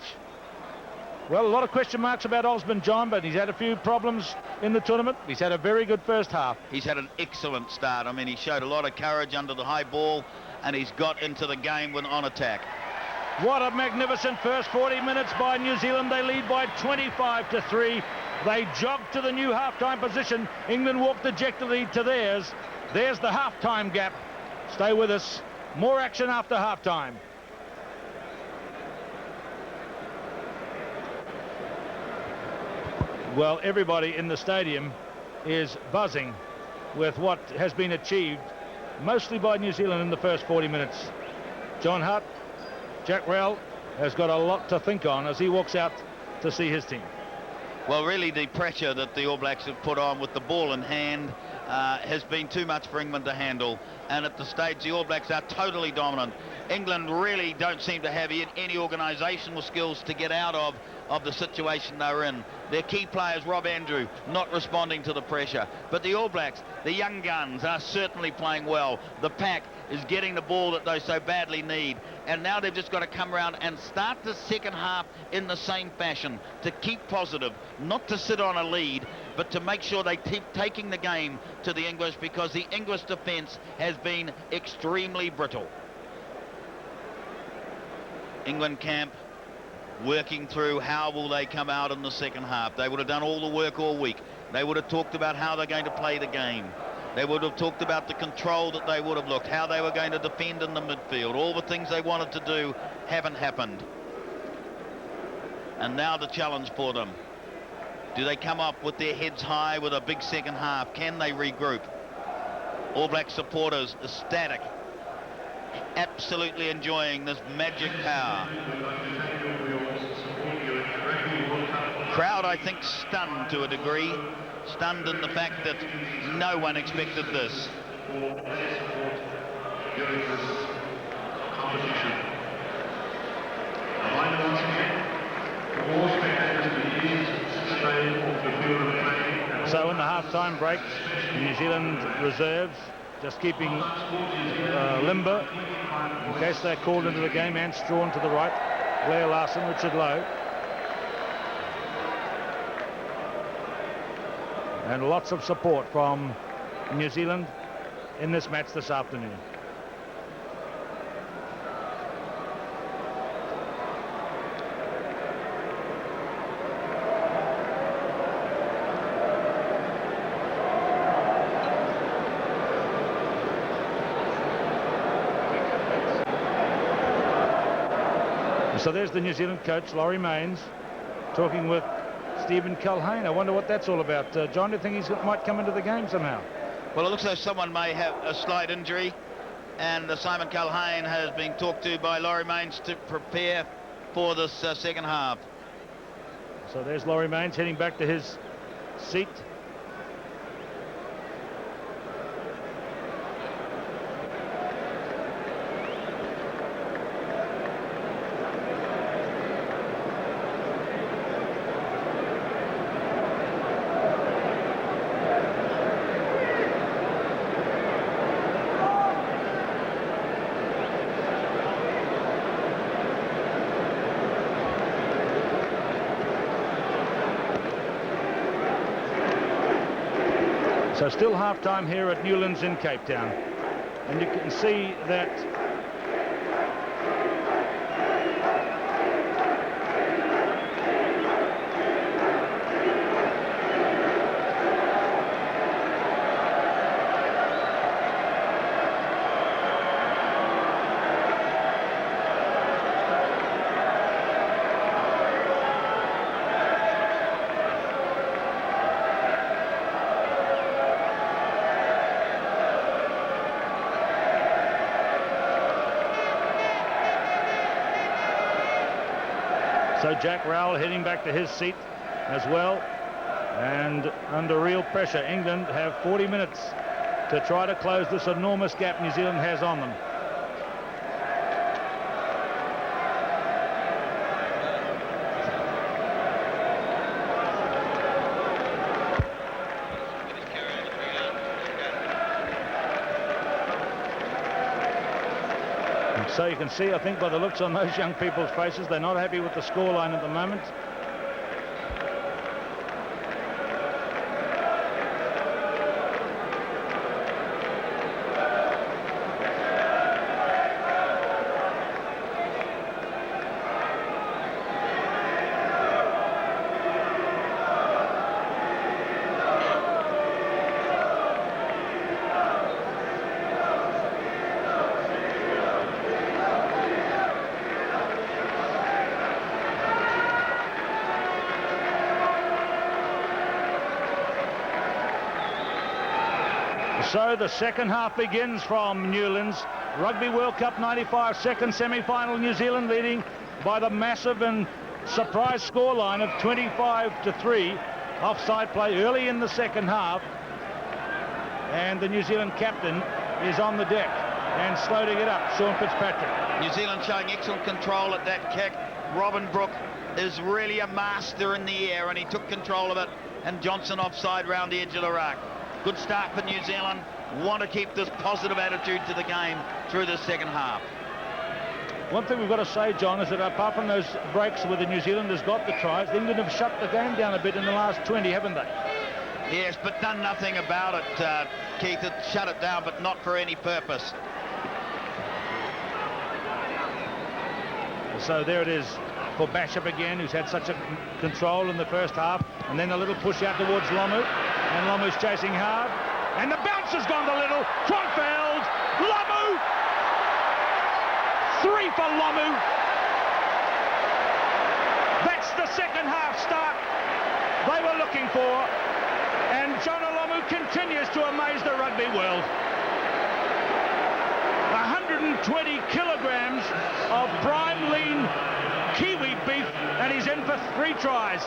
Well, a lot of question marks about Osborne, John, but he's had a few problems in the tournament. He's had a very good first half. He's had an excellent start. I mean, he showed a lot of courage under the high ball, and he's got into the game on attack. What a magnificent first 40 minutes by New Zealand. They lead by 25-3. They jog to the new half-time position. England walk dejectedly to theirs. There's the half-time gap. Stay with us. More action after half-time. Well, everybody in the stadium is buzzing with what has been achieved, mostly by New Zealand in the first 40 minutes. John Hart, Jack Rowell has got a lot to think on as he walks out to see his team. Well, really the pressure that the All Blacks have put on with the ball in hand has been too much for England to handle, and at the stage the All Blacks are totally dominant. England really don't seem to have any organisational skills to get out of the situation they're in. Their key players, Rob Andrew, not responding to the pressure. But the All Blacks, the young guns, are certainly playing well. The pack is getting the ball that they so badly need. And now they've just got to come around and start the second half in the same fashion, to keep positive, not to sit on a lead, but to make sure they keep taking the game to the English, because the English defence has been extremely brittle. England camp working through how will they come out in the second half. They would have done all the work all week. They would have talked about how they're going to play the game. They would have talked about the control that they would have looked, how they were going to defend in the midfield. All the things they wanted to do haven't happened. And now the challenge for them. Do they come up with their heads high with a big second half? Can they regroup? All Black supporters ecstatic, absolutely enjoying this magic power. Crowd, I think, stunned to a degree. Stunned in the fact that no one expected this. So in the half-time break, New Zealand reserves just keeping limber in case they're called into the game. And Strawn to the right, Blair Larson, Richard Lowe. And lots of support from New Zealand in this match this afternoon. So there's the New Zealand coach, Laurie Mains, talking with Stephen Culhane. I wonder what that's all about. John, do you think he might come into the game somehow? Well, it looks like someone may have a slight injury, and Simon Culhane has been talked to by Laurie Mains to prepare for this second half. So there's Laurie Mains heading back to his seat. So still half-time here at Newlands in Cape Town. And you can see that so Jack Rowell heading back to his seat as well, and under real pressure. England have 40 minutes to try to close this enormous gap New Zealand has on them. So you can see, I think, by the looks on those young people's faces, they're not happy with the scoreline at the moment. So the second half begins from Newlands. Rugby World Cup 95 second semi-final. New Zealand leading by the massive and surprise scoreline of 25-3. Offside play early in the second half. And the New Zealand captain is on the deck and slow to get up, Sean Fitzpatrick. New Zealand showing excellent control at that kick. Robin Brooke is really a master in the air, and he took control of it, and Johnson offside round the edge of the ruck. Good start for New Zealand. Want to keep this positive attitude to the game through the second half. One thing we've got to say, John, is that apart from those breaks where the New Zealanders got the tries, England have shut the game down a bit in the last 20, haven't they? Yes, but done nothing about it, Keith. It shut it down, but not for any purpose. So there it is for Bashop again, who's had such a control in the first half, and then a little push out towards Lomu, and Lomu's chasing hard, and the bounce has gone to little. Kronfeld, Lomu, 3 for Lomu. That's the second half start they were looking for, and Jonah Lomu continues to amaze the rugby world. 120 kilograms of prime lean Kiwi beef, and he's in for 3 tries.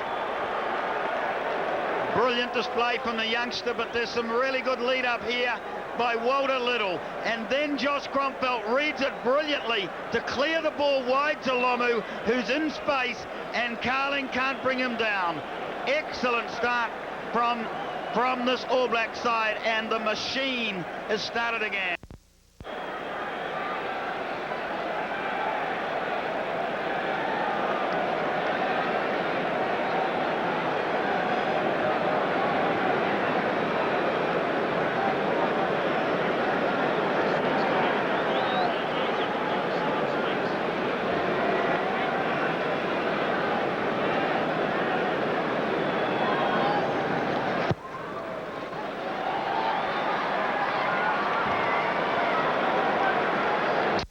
Brilliant display from the youngster, but there's some really good lead up here by Walter Little, and then Josh Kronfeld reads it brilliantly to clear the ball wide to Lomu, who's in space, and Carling can't bring him down. Excellent start from this All Black side, and the machine has started again.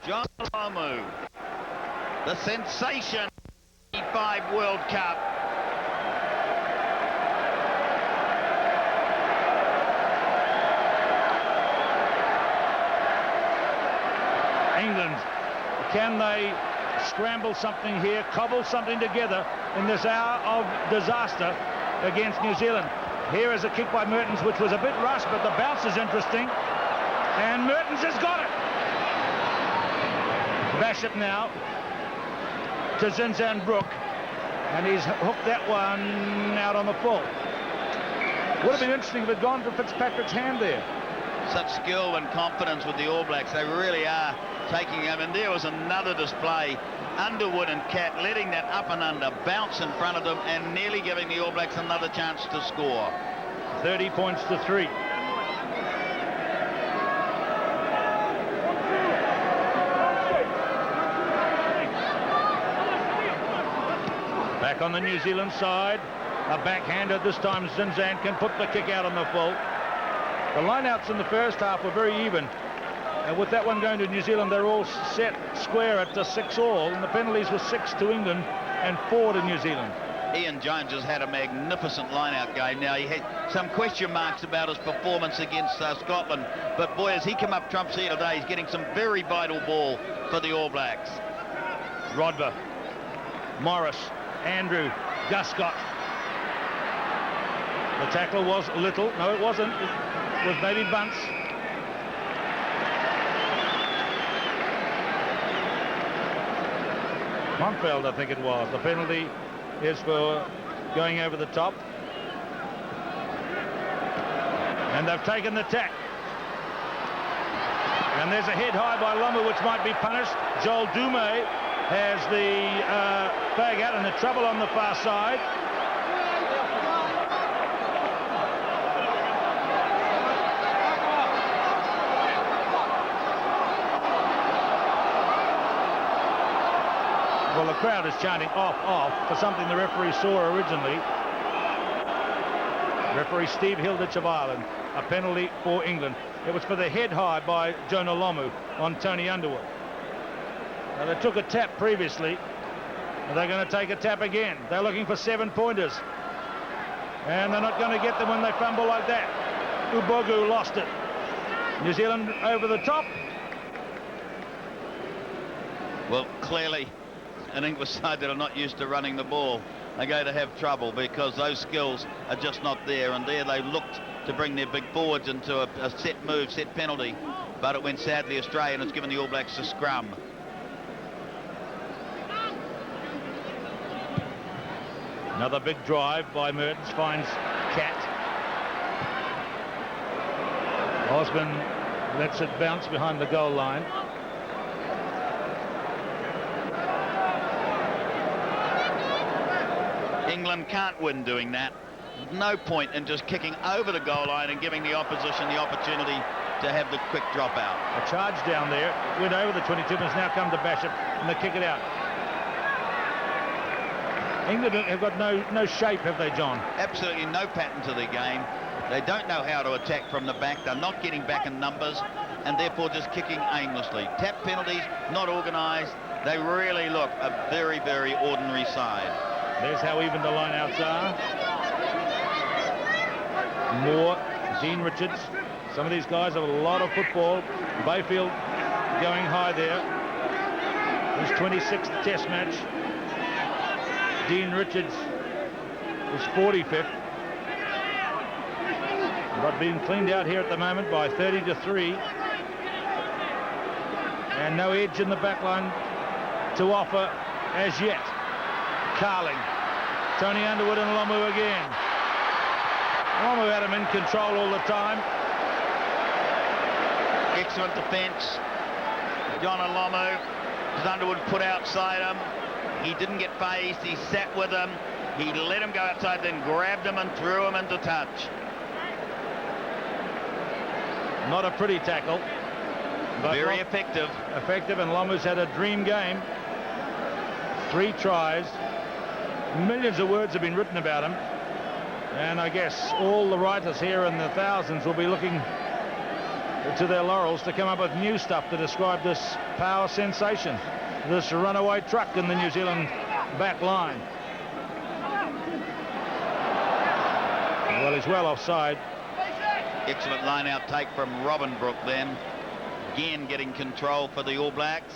John Lomu, the sensation 95 World Cup. England, can they scramble something here, cobble something together in this hour of disaster against New Zealand? Here is a kick by Mertens, which was a bit rushed, but the bounce is interesting, and Mertens has got it. Bashop now to Zinzan Brook, and he's hooked that one out on the full. Would have been interesting if it had gone to Fitzpatrick's hand there. Such skill and confidence with the All Blacks. They really are taking him, and there was another display. Underwood and Cat letting that up and under bounce in front of them and nearly giving the All Blacks another chance to score. 30 points to 3. back on the New Zealand side. A backhander this time. Zinzan can put the kick out on the full. The lineouts in the first half were very even. And with that one going to New Zealand, they're all set square at 6-all. And the penalties were 6 to England and 4 to New Zealand. Ian Jones has had a magnificent line-out game. Now, he had some question marks about his performance against Scotland. But, boy, as he come up trumps here today, he's getting some very vital ball for the All Blacks. Rodber, Morris, Andrew, Guscott. The tackle was Little. No, it wasn't. It was maybe Bunce. Montfeld, I think it was. The penalty is for going over the top. And they've taken the tack. And there's a head high by Lomu, which might be punished. Joel Dume has the fag out and the trouble on the far side. Well, the crowd is chanting off, off for something the referee saw originally. Referee Steve Hilditch of Ireland. A penalty for England. It was for the head high by Jonah Lomu on Tony Underwood. Now, they took a tap previously. And they're going to take a tap again. They're looking for 7-pointers. And they're not going to get them when they fumble like that. Ubogu lost it. New Zealand over the top. Well, clearly, an English side that are not used to running the ball are going to have trouble because those skills are just not there. And there they looked to bring their big forwards into a set move, set penalty. But it went sadly astray, and it's given the All Blacks a scrum. Another big drive by Mertens, finds Cat. Osborne lets it bounce behind the goal line. England can't win doing that. No point in just kicking over the goal line and giving the opposition the opportunity to have the quick drop out. A charge down there, went over the 22, but has now come to Bishop, and they kick it out. England have got no shape, have they, John? Absolutely no pattern to their game. They don't know how to attack from the back. They're not getting back in numbers, and therefore just kicking aimlessly. Tap penalties, not organised. They really look a very, very ordinary side. There's how even the lineouts are. Moore, Dean Richards. Some of these guys have a lot of football. Bayfield going high there. His 26th test match. Dean Richards is 45th. But being cleaned out here at the moment by 30-3. And no edge in the back line to offer as yet. Carling. Tony Underwood and Lomu again. Lomu had him in control all the time. Excellent defence. John Lomu. Underwood put outside him. He didn't get phased. He sat with him. He let him go outside, then grabbed him and threw him into touch. Not a pretty tackle. But very effective. Effective, and Lomu's had a dream game. 3 tries. Millions of words have been written about him. And I guess all the writers here in the thousands will be looking to their laurels to come up with new stuff to describe this power sensation. This runaway truck in the New Zealand back line. Well, he's well offside. Excellent line-out take from Robin Brook then. Again getting control for the All Blacks.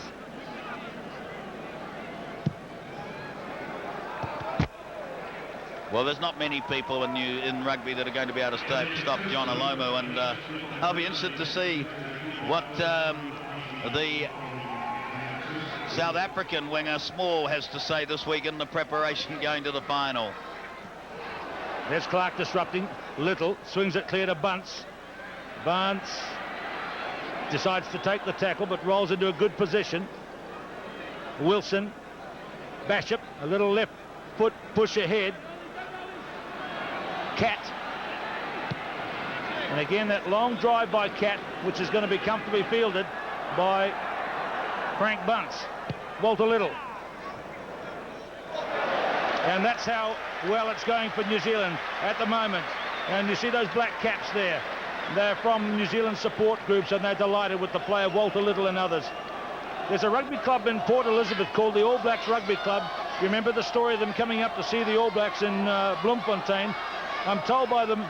Well, there's not many people in rugby that are going to be able to stop John Alomu, and I'll be interested to see what the South African winger Small has to say this week in the preparation going to the final. There's Clark disrupting. Little swings it clear to Bunce. Bunce decides to take the tackle but rolls into a good position. Wilson, Bishop, a little left foot push ahead. Cat. And again that long drive by Cat, which is going to be comfortably fielded by Frank Bunce. Walter Little. And that's how well it's going for New Zealand at the moment. And you see those black caps there. They're from New Zealand support groups, and they're delighted with the play of Walter Little and others. There's a rugby club in Port Elizabeth called the All Blacks Rugby Club. You remember the story of them coming up to see the All Blacks in Bloemfontein? I'm told by them,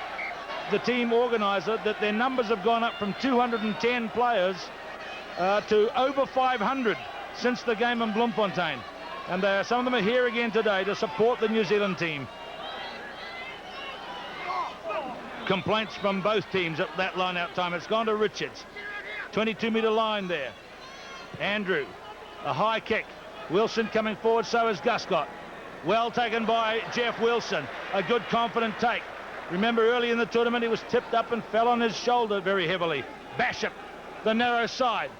the team organizer, that their numbers have gone up from 210 players to over 500 since the game in Bloemfontein. And some of them are here again today to support the New Zealand team. Complaints from both teams at that line-out time. It's gone to Richards. 22-metre line there. Andrew, a high kick. Wilson coming forward, so is Guscott. Well taken by Jeff Wilson. A good confident take. Remember early in the tournament he was tipped up and fell on his shoulder very heavily. Basham, the narrow side.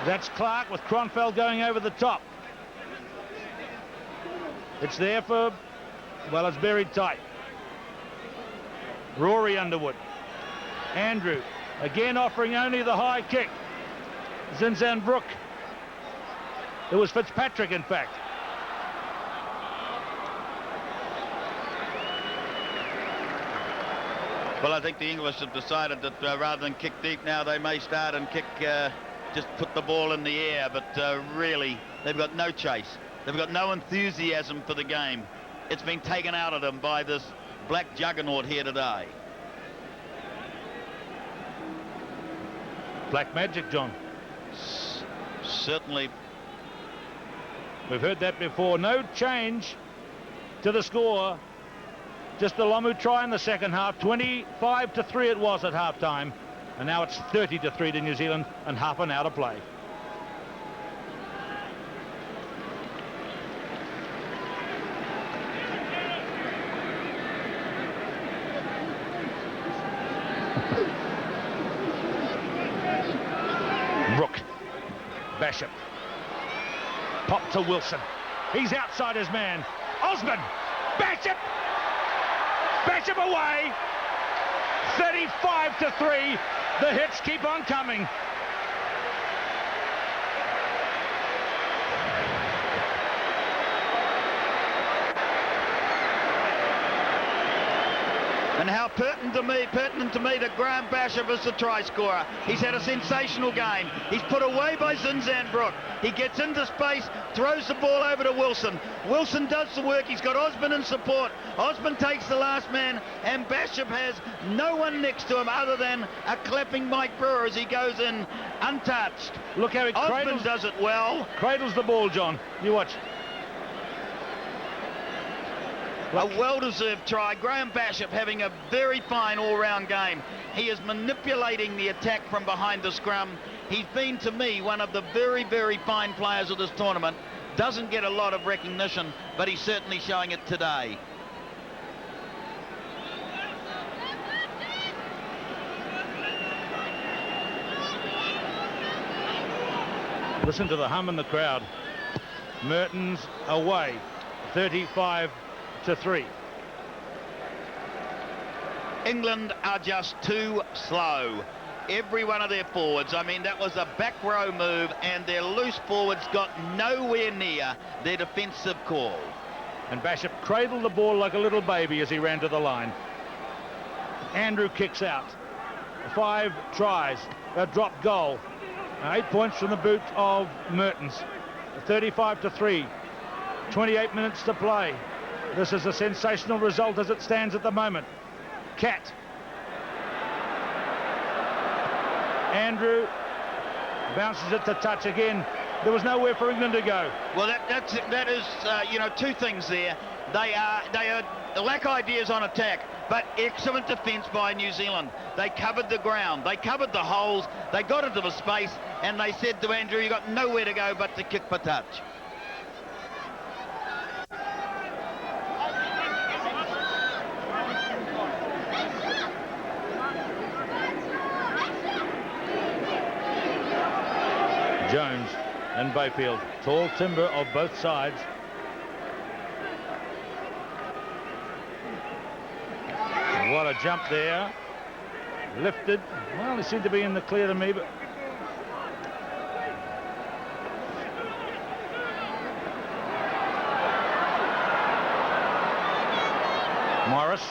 That's Clark with Cronfeld going over the top. It's there for, well, it's buried tight. Rory Underwood. Andrew, again offering only the high kick. Zinzanbrook. It was Fitzpatrick, in fact. Well, I think the English have decided that rather than kick deep now, they may start and kick, just put the ball in the air. But really, they've got no chase. They've got no enthusiasm for the game. It's been taken out of them by this black juggernaut here today. Black magic, John. Certainly. We've heard that before. No change to the score. Just the Lomu try in the second half. 25-3 it was at half-time. And now it's 30-3 to New Zealand and half an hour to play. Brook. Basham. Pop to Wilson. He's outside his man. Osman. Basham. Basham away. 35-3. The hits keep on coming. And how pertinent to me that Graham Basham is the try scorer. He's had a sensational game. He's put away by Zinzanbrook. He gets into space, throws the ball over to Wilson. Wilson does the work. He's got Osman in support. Osman takes the last man, and Basham has no one next to him other than a clapping Mike Brewer as he goes in untouched. Look how he Osman does it well. Cradles the ball, John. You watch. A well-deserved try. Graham Basham having a very fine all-round game. He is manipulating the attack from behind the scrum. He's been, to me, one of the very, very fine players of this tournament. Doesn't get a lot of recognition, but he's certainly showing it today. Listen to the hum in the crowd. Mertens away. 35-3. England are just too slow. Every one of their forwards, I mean, that was a back row move, and their loose forwards got nowhere near their defensive call. And Basham cradled the ball like a little baby as he ran to the line. Andrew kicks out. 5 tries, a drop goal. 8 points from the boot of Mertens. 35-3. 28 minutes to play. This is a sensational result as it stands at the moment. Cat. Andrew bounces it to touch again. There was nowhere for England to go. Well, that is you know, two things there. They lack ideas on attack, but excellent defence by New Zealand. They covered the ground, they covered the holes, they got into the space, and they said to Andrew, you got nowhere to go but to kick for touch. Jones and Bayfield, tall timber of both sides. What a jump there. Lifted. Well, he seemed to be in the clear to me, but Morris.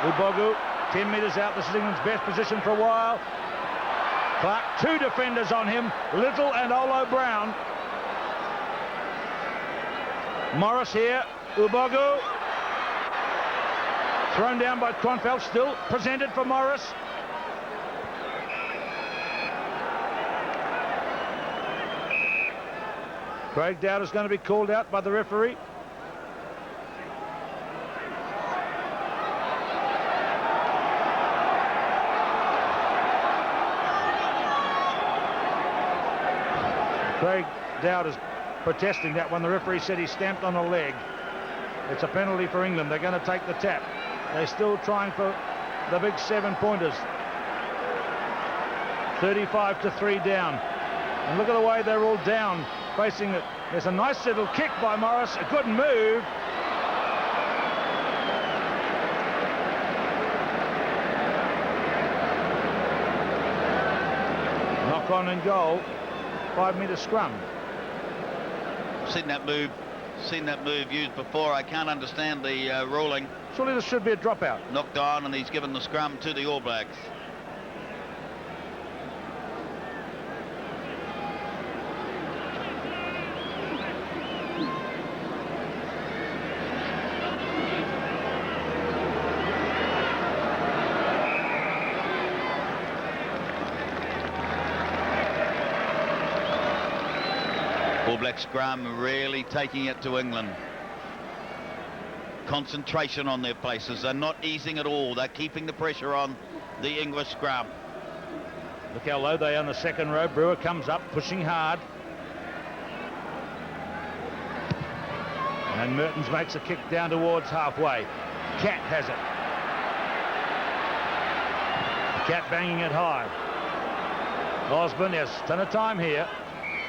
Ubogu, 10 metres out. This is England's best position for a while. Clark, 2 defenders on him, Little and Olo Brown. Morris here, Ubogu. Thrown down by Kronfeld, still presented for Morris. Craig Dowd is going to be called out by the referee. Craig Dowd is protesting that when the referee said he stamped on a leg. It's a penalty for England. They're going to take the tap. They're still trying for the big 7-pointers. 35-3 down. And look at the way they're all down, facing it. There's a nice little kick by Morris. A good move. Knock on and goal. 5-metre scrum. Seen that move used before. I can't understand the ruling. Surely this should be a dropout. Knocked on, and he's given the scrum to the All Blacks. All Black scrum really taking it to England. Concentration on their places. They're not easing at all. They're keeping the pressure on the English scrum. Look how low they are in the second row. Brewer comes up, pushing hard. And Mertens makes a kick down towards halfway. Cat has it. Cat banging it high. Osborne has a ton of time here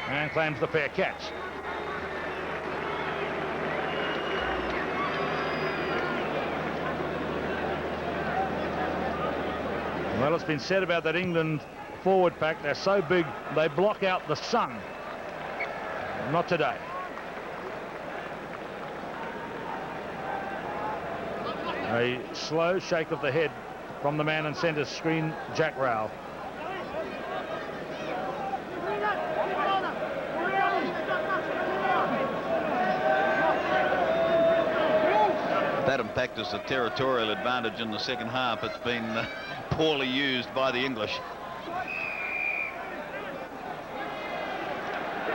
and claims the fair catch. Well, it's been said about that England forward pack. They're so big, they block out the sun. Not today. A slow shake of the head from the man in centre screen, Jack Rowell. That in fact is a territorial advantage in the second half. It's been poorly used by the English.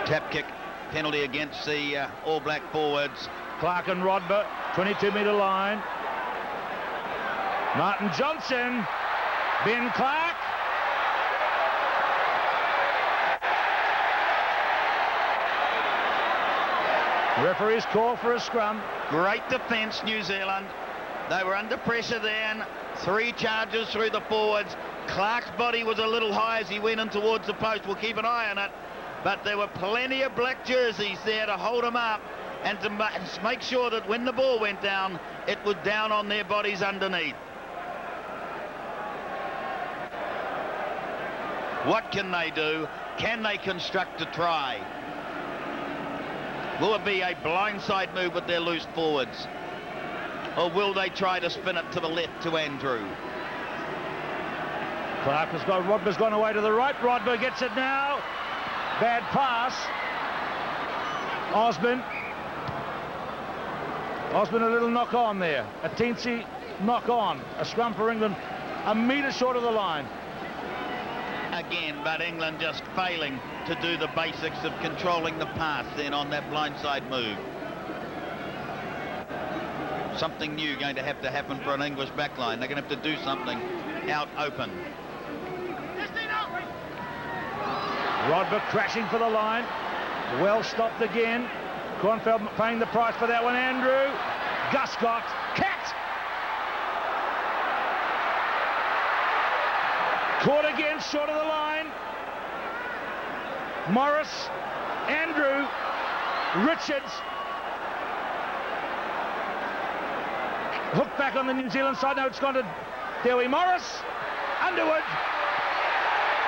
Tap kick, penalty against the All Black forwards. Clark and Rodber, 22-metre line. Martin Johnson, Ben Clark. Referee's call for a scrum. Great defence, New Zealand. They were under pressure then. 3 charges through the forwards. Clark's body was a little high as he went in towards the post. We'll keep an eye on it. But there were plenty of black jerseys there to hold him up and to make sure that when the ball went down, it was down on their bodies underneath. What can they do? Can they construct a try? Will it be a blindside move with their loose forwards? Or will they try to spin it to the left to Andrew? Clark has got, Rodber's gone away to the right. Rodber gets it now. Bad pass. Osborne a little knock on there. A teensy knock on. A scrum for England, a metre short of the line. Again, but England just failing to do the basics of controlling the pass then on that blindside move. Something new going to have to happen for an English backline. They're going to have to do something out open. Rodber crashing for the line. Well stopped again. Kornfeld paying the price for that one. Andrew. Guscott. Cat. Caught again, short of the line. Morris. Andrew. Richards. Hooked back on the New Zealand side. Now it's gone to Dewi Morris. Underwood.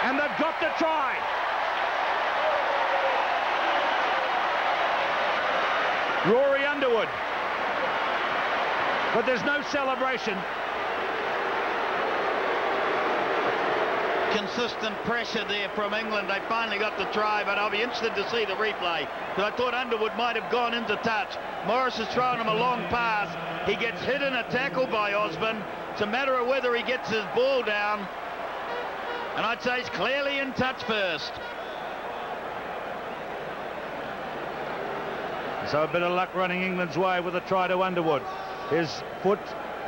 And they've got the try. Rory Underwood. but there's no celebration. Consistent pressure there from England. They finally got the try, but I'll be interested to see the replay, because I thought Underwood might have gone into touch. Morris has thrown him a long pass. He gets hit in a tackle by Osborne. It's a matter of whether he gets his ball down, and I'd say he's clearly in touch first. So a bit of luck running England's way with a try to Underwood. His foot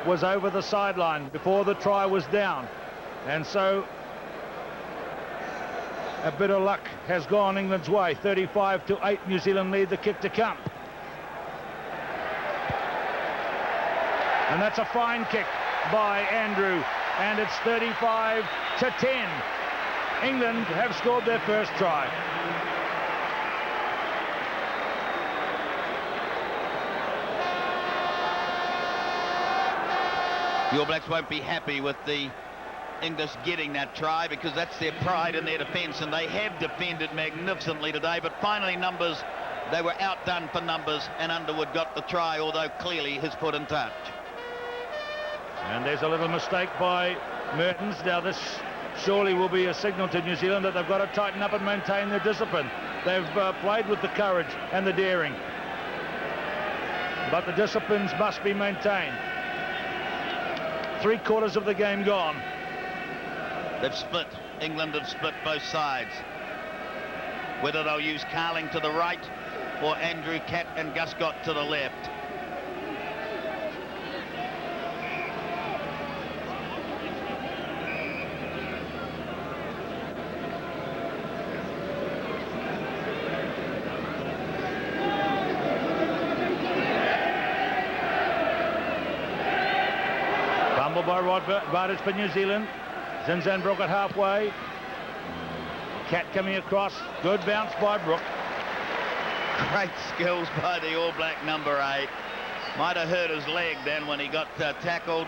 was over the sideline before the try was down, and so a bit of luck has gone England's way. 35-8, New Zealand lead the kick to come. And that's a fine kick by Andrew, and it's 35-10. England have scored their first try. The All Blacks won't be happy with the English getting that try, because that's their pride in their defence, and they have defended magnificently today, but finally numbers, they were outdone for numbers, and Underwood got the try, although clearly his foot in touch. And there's a little mistake by Mertens. Now this surely will be a signal to New Zealand that they've got to tighten up and maintain their discipline. They've played with the courage and the daring, but the disciplines must be maintained. 3/4 of the game gone. They've split. England have split both sides. Whether they'll use Carling to the right or Andrew Catt and Guscott to the left. Fumble by Rod for New Zealand. Zinzan Brook at halfway. Catt coming across. Good bounce by Brook. Great skills by the All Black number 8. Might have hurt his leg then when he got tackled,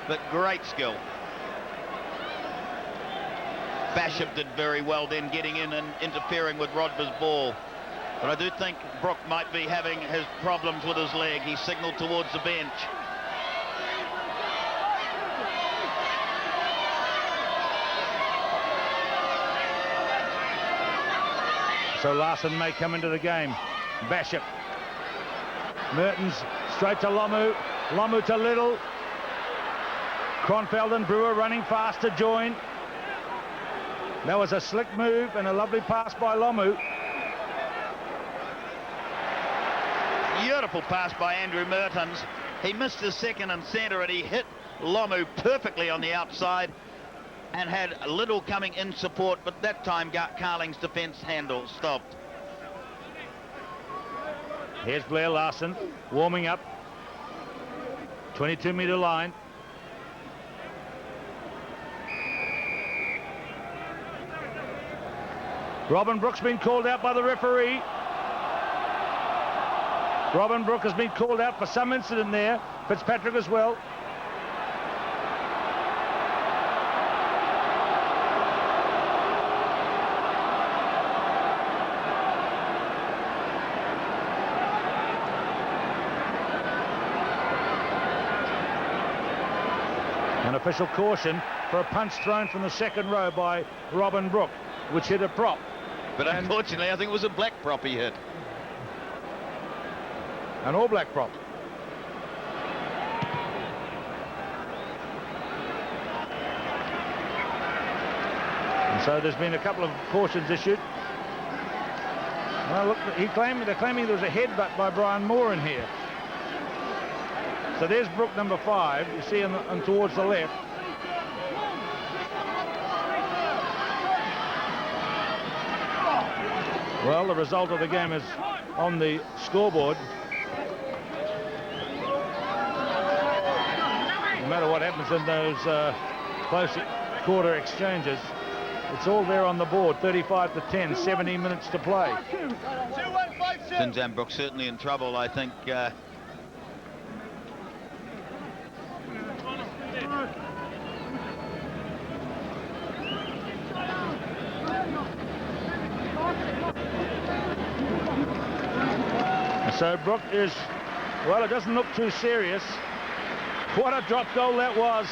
but great skill. Basham did very well then, getting in and interfering with Rodber's ball. But I do think Brook might be having his problems with his leg. He signalled towards the bench. So Larson may come into the game. Basham. Mertens straight to Lomu. Lomu to Little. Kronfeld and Brewer running fast to join. That was a slick move and a lovely pass by Lomu. Beautiful pass by Andrew Mertens. He missed his second and centre, and he hit Lomu perfectly on the outside and had Little coming in support, but that time Carling's defence handle stopped. Here's Blair Larson warming up. 22-metre line. Robin Brook's been called out by the referee. Robin Brook has been called out for some incident there. Fitzpatrick as well. An official caution for a punch thrown from the second row by Robin Brook, which hit a prop. But unfortunately, I think it was a black prop he hit. An All Black prop. And so there's been a couple of cautions issued. Well, look, they're claiming there was a headbutt by Brian Moore in here. So there's Brook number 5, you see him towards the left. Well, the result of the game is on the scoreboard. No matter what happens in those close quarter exchanges, it's all there on the board. 35-10, 17 minutes to play. Zinzan Brook certainly in trouble, I think. So Brook is, well, it doesn't look too serious. What a drop goal that was.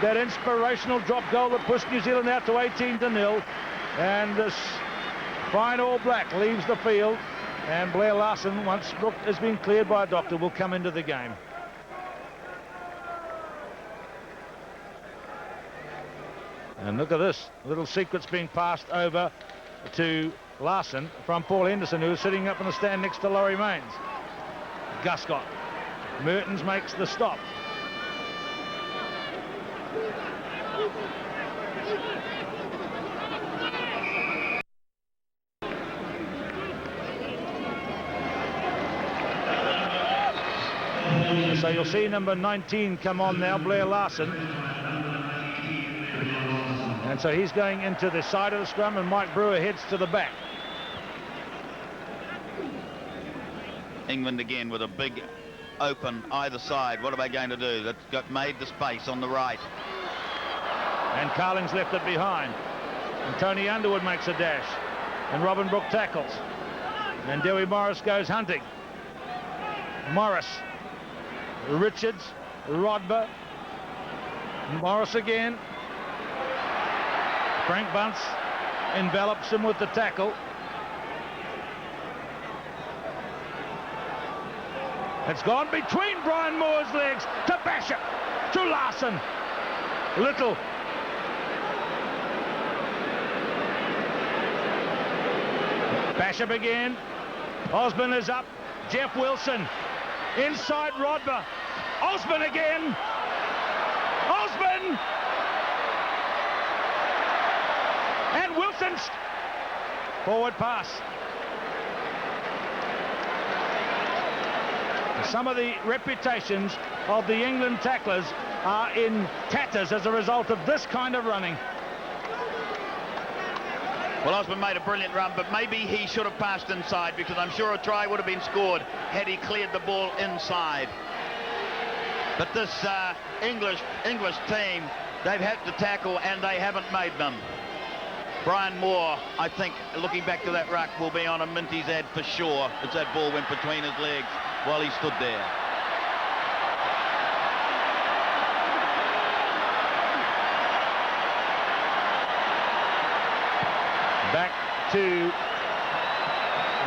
That inspirational drop goal that pushed New Zealand out to 18-0. And this fine All Black leaves the field. And Blair Larson, once Brooke has been cleared by a doctor, will come into the game. And look at this. Little secrets being passed over to Larson from Paul Henderson, who is sitting up in the stand next to Laurie Mains. Guscott. Mertens makes the stop. So you'll see number 19 come on now, Blair Larson. And so he's going into the side of the scrum, and Mike Brewer heads to the back. England again with a big open either side. What are they going to do? They've made the space on the right. And Carling's left it behind. And Tony Underwood makes a dash. And Robin Brooke tackles. And Dewey Morris goes hunting. Morris. Richards. Rodber. Morris again. Frank Bunce envelops him with the tackle. It's gone between Brian Moore's legs to Basher, to Larson. Little. Basham again. Osborne is up. Jeff Wilson. Inside Rodber. Osborne again. Osborne. And Wilson's forward pass. Some of the reputations of the England tacklers are in tatters as a result of this kind of running. Well, Osborne made a brilliant run, but maybe he should have passed inside, because I'm sure a try would have been scored had he cleared the ball inside. But this English team, they've had to tackle and they haven't made them. Brian Moore, I think, looking back to that ruck, will be on a Minty's ad for sure, as that ball went between his legs while he stood there. Back to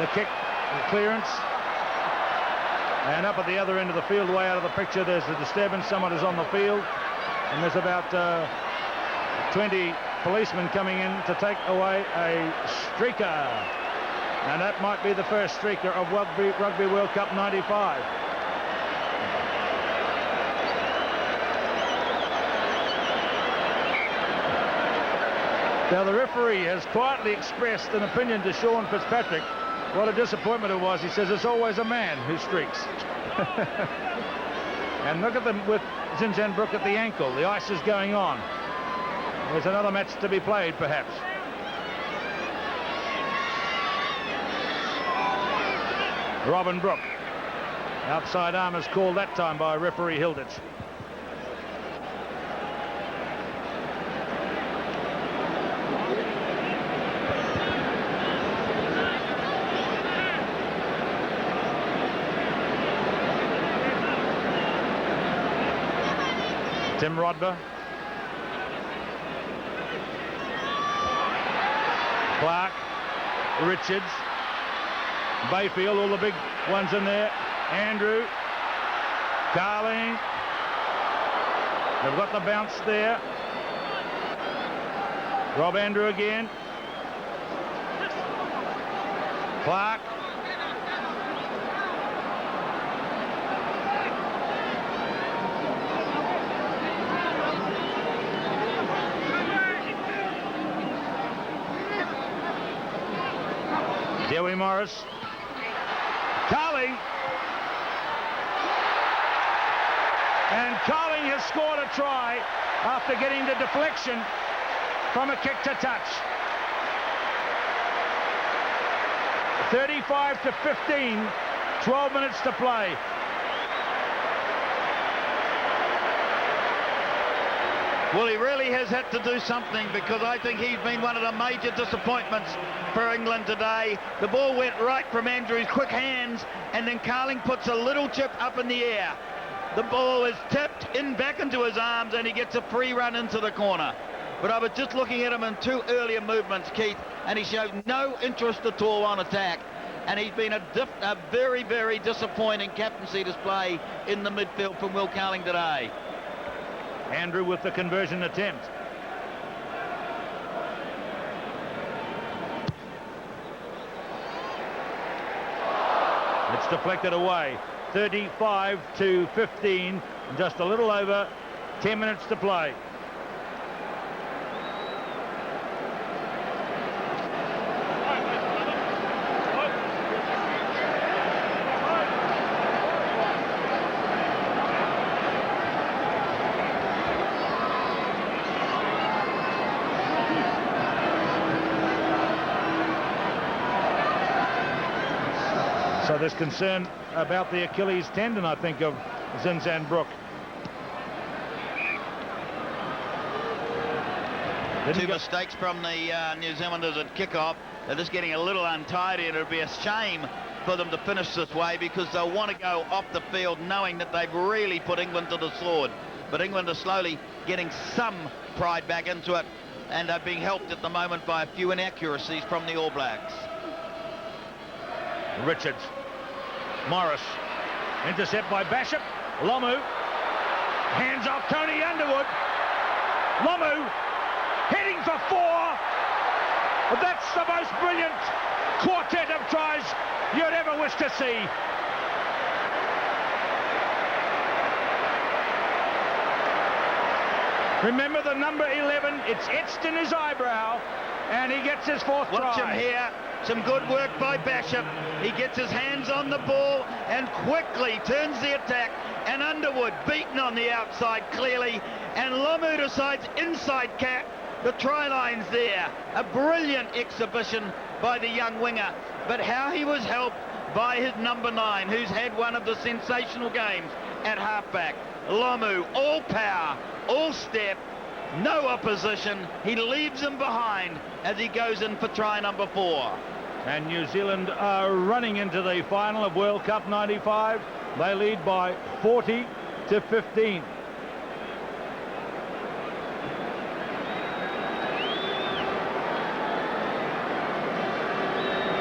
the kick, the clearance. And up at the other end of the field, way out of the picture, there's a disturbance. Someone is on the field. And there's about 20 policemen coming in to take away a streaker. And that might be the first streaker of Rugby World Cup 95. Now the referee has quietly expressed an opinion to Sean Fitzpatrick. What a disappointment it was. He says it's always a man who streaks. And look at them with Zinzan Brook at the ankle. The ice is going on. There's another match to be played, perhaps. Robin Brooke. Outside arm is called that time by referee Hilditch. Tim Rodber. Clark. Richards. Bayfield, all the big ones in there. Andrew. Carling. They've got the bounce there. Rob Andrew again. Clark. Dewey Morris. Carling. And Carling has scored a try after getting the deflection from a kick to touch. 35-15, 12 minutes to play. Well, he really has had to do something, because I think he's been one of the major disappointments for England today. The ball went right from Andrew's quick hands, and then Carling puts a little chip up in the air. The ball is tipped in back into his arms, and he gets a free run into the corner. But I was just looking at him in 2 earlier movements, Keith, and he showed no interest at all on attack. And he's been a very, very disappointing captaincy display in the midfield from Will Carling today. Andrew with the conversion attempt. It's deflected away. 35-15, just a little over 10 minutes to play. So there's concern about the Achilles tendon, I think, of Zinzan Brook. Two mistakes from the New Zealanders at kickoff. They're just getting a little untidy, and it would be a shame for them to finish this way, because they'll want to go off the field knowing that they've really put England to the sword. But England are slowly getting some pride back into it, and are being helped at the moment by a few inaccuracies from the All Blacks. Richards, Morris, intercept by Basham, Lomu, hands off Tony Underwood, Lomu, heading for 4. That's the most brilliant quartet of tries you'd ever wish to see. Remember the number 11, it's etched in his eyebrow, and he gets his 4th try. Watch him here. Some good work by Basham. He gets his hands on the ball and quickly turns the attack, and Underwood beaten on the outside clearly, and Lomu decides inside cap. The try line's there. A brilliant exhibition by the young winger, but how he was helped by his number 9, who's had one of the sensational games at halfback. Lomu, all power, all step, no opposition. He leaves him behind as he goes in for try number 4. And New Zealand are running into the final of World Cup 95. They lead by 40-15.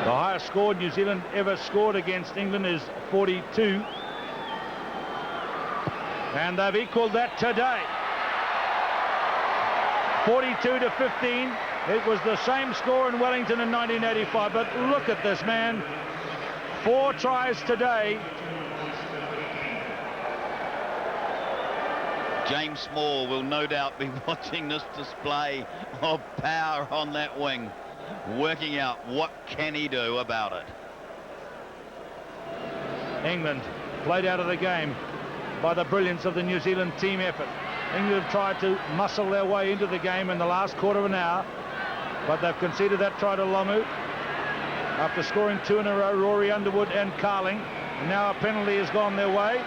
The highest score New Zealand ever scored against England is 42. And they've equalled that today. 42-15. It was the same score in Wellington in 1985, but look at this, man. 4 tries today. James Small will no doubt be watching this display of power on that wing, working out what can he do about it. England played out of the game by the brilliance of the New Zealand team effort. England have tried to muscle their way into the game in the last quarter of an hour, but they've conceded that try to Lomu after scoring 2 in a row, Rory Underwood and Carling. And now a penalty has gone their way.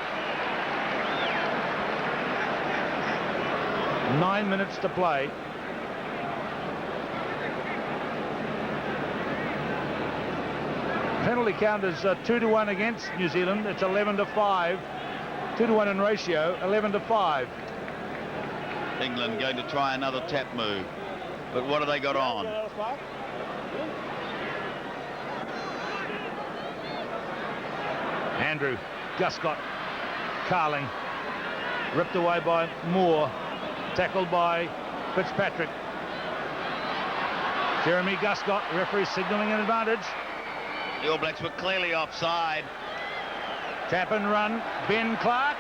9 minutes to play. Penalty count is 2-1 against New Zealand. It's 11-5. 2-1 in ratio, 11-5. England going to try another tap move. But what have they got on? Andrew, Guscott, Carling, ripped away by Moore, tackled by Fitzpatrick. Jeremy Guscott, referee signalling an advantage. The All Blacks were clearly offside. Tap and run, Ben Clark.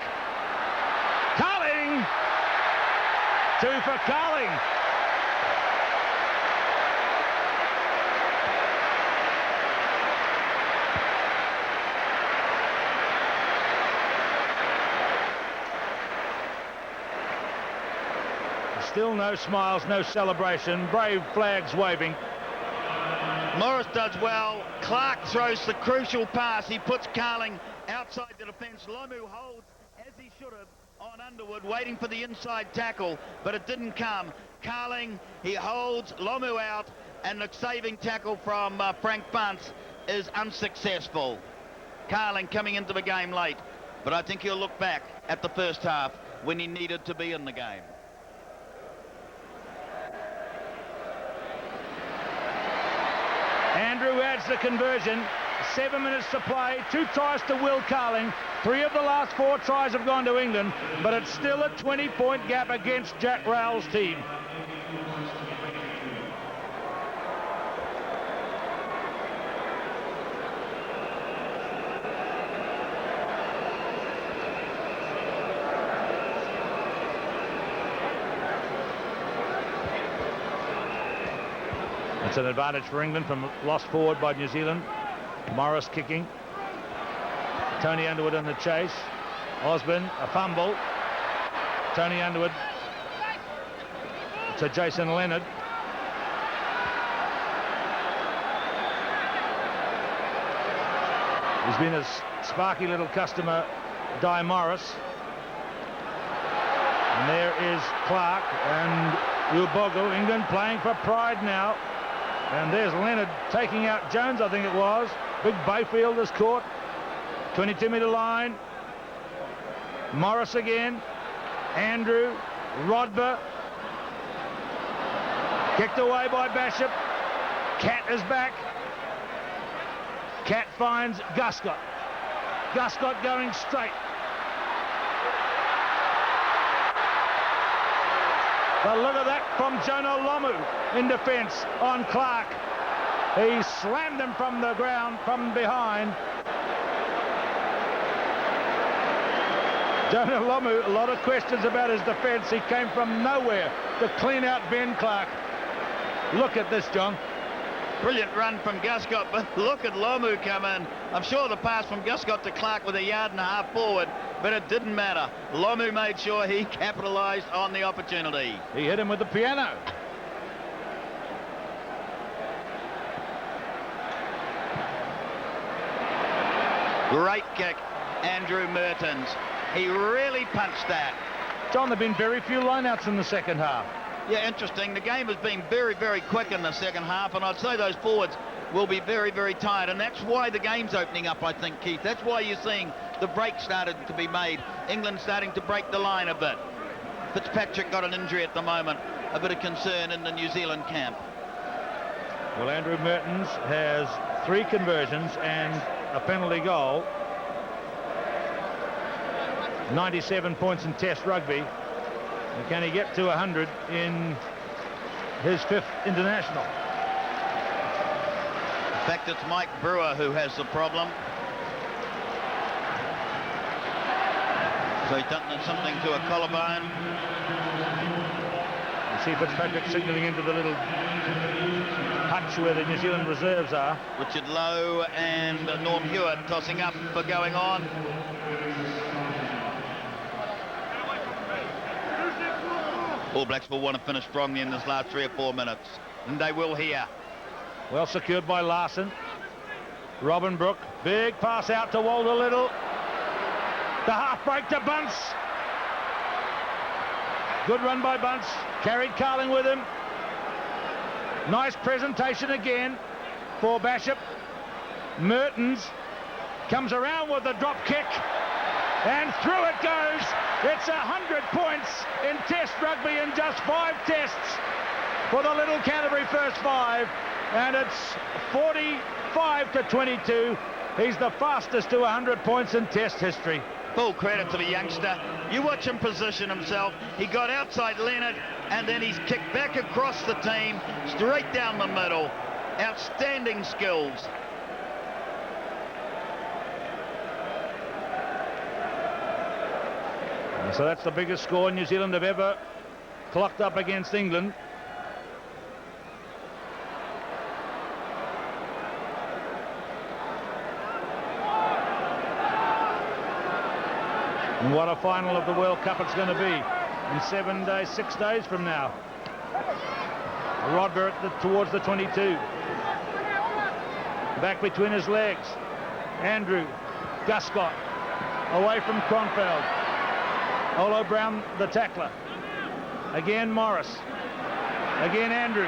Carling! 2 for Carling. Still no smiles, no celebration. Brave flags waving. Morris does well. Clark throws the crucial pass. He puts Carling outside the defence. Lomu holds, as he should have, on Underwood, waiting for the inside tackle, but it didn't come. Carling, he holds Lomu out, and the saving tackle from Frank Bunce is unsuccessful. Carling coming into the game late, but I think he'll look back at the first half when he needed to be in the game. Andrew adds the conversion. 7 minutes to play. 2 tries to Will Carling. 3 of the last 4 tries have gone to England, but it's still a 20-point gap against Jack Rowell's team. It's an advantage for England from lost forward by New Zealand. Morris kicking. Tony Underwood in the chase. Osborne, a fumble. Tony Underwood to Jason Leonard. He's been a sparky little customer, Di Morris. And there is Clark and Ubogo. England playing for pride now. And there's Leonard taking out Jones, I think it was. Big Bayfield is caught. 22-metre line. Morris again. Andrew. Rodber. Kicked away by Bishop. Cat is back. Cat finds Guscott. Guscott going straight. But look at that from Jonah Lomu in defence on Clark. He slammed him from the ground, from behind. Jonah Lomu, a lot of questions about his defence. He came from nowhere to clean out Ben Clark. Look at this, John. Brilliant run from Guscott, but look at Lomu come in. I'm sure the pass from Guscott to Clark with 1.5 yards forward, but it didn't matter. Lomu made sure he capitalised on the opportunity. He hit him with the piano. Great kick, Andrew Mertens. He really punched that. John, there have been very few lineouts in the second half. Yeah, interesting. The game has been very, very quick in the second half, and I'd say those forwards will be very, very tired, and that's why the game's opening up, I think, Keith. That's why you're seeing the break started to be made. England starting to break the line a bit. Fitzpatrick got an injury at the moment, a bit of concern in the New Zealand camp. Well, Andrew Mertens has 3 conversions and a penalty goal. 97 points in Test rugby. And can he get to 100 in his 5th international? In fact, it's Mike Brewer who has the problem. So he's done something to a collarbone. You see Fitzpatrick signalling into the little hutch where the New Zealand reserves are. Richard Lowe and Norm Hewitt tossing up for going on. All Blacks will want to finish strongly in this last 3 or 4 minutes, and they will here. Well secured by Larson. Robin Brook, big pass out to Walter Little. The half break to Bunce. Good run by Bunce. Carried Carling with him. Nice presentation again for Bishop. Mertens comes around with a drop kick, and through it goes. It's 100 points in Test rugby in just 5 tests for the Little Canterbury first 5, and it's 45 to 22. He's the fastest to 100 points in Test history. Full credit to the youngster. You watch him position himself. He got outside Leonard, and then he's kicked back across the team, straight down the middle. Outstanding skills. So that's the biggest score New Zealand have ever clocked up against England. And what a final of the World Cup it's going to be in 7 days, 6 days from now. Rodber towards the 22. Back between his legs. Andrew, Guscott, away from Kronfeld. Olo Brown, the tackler. Again Morris. Again Andrew.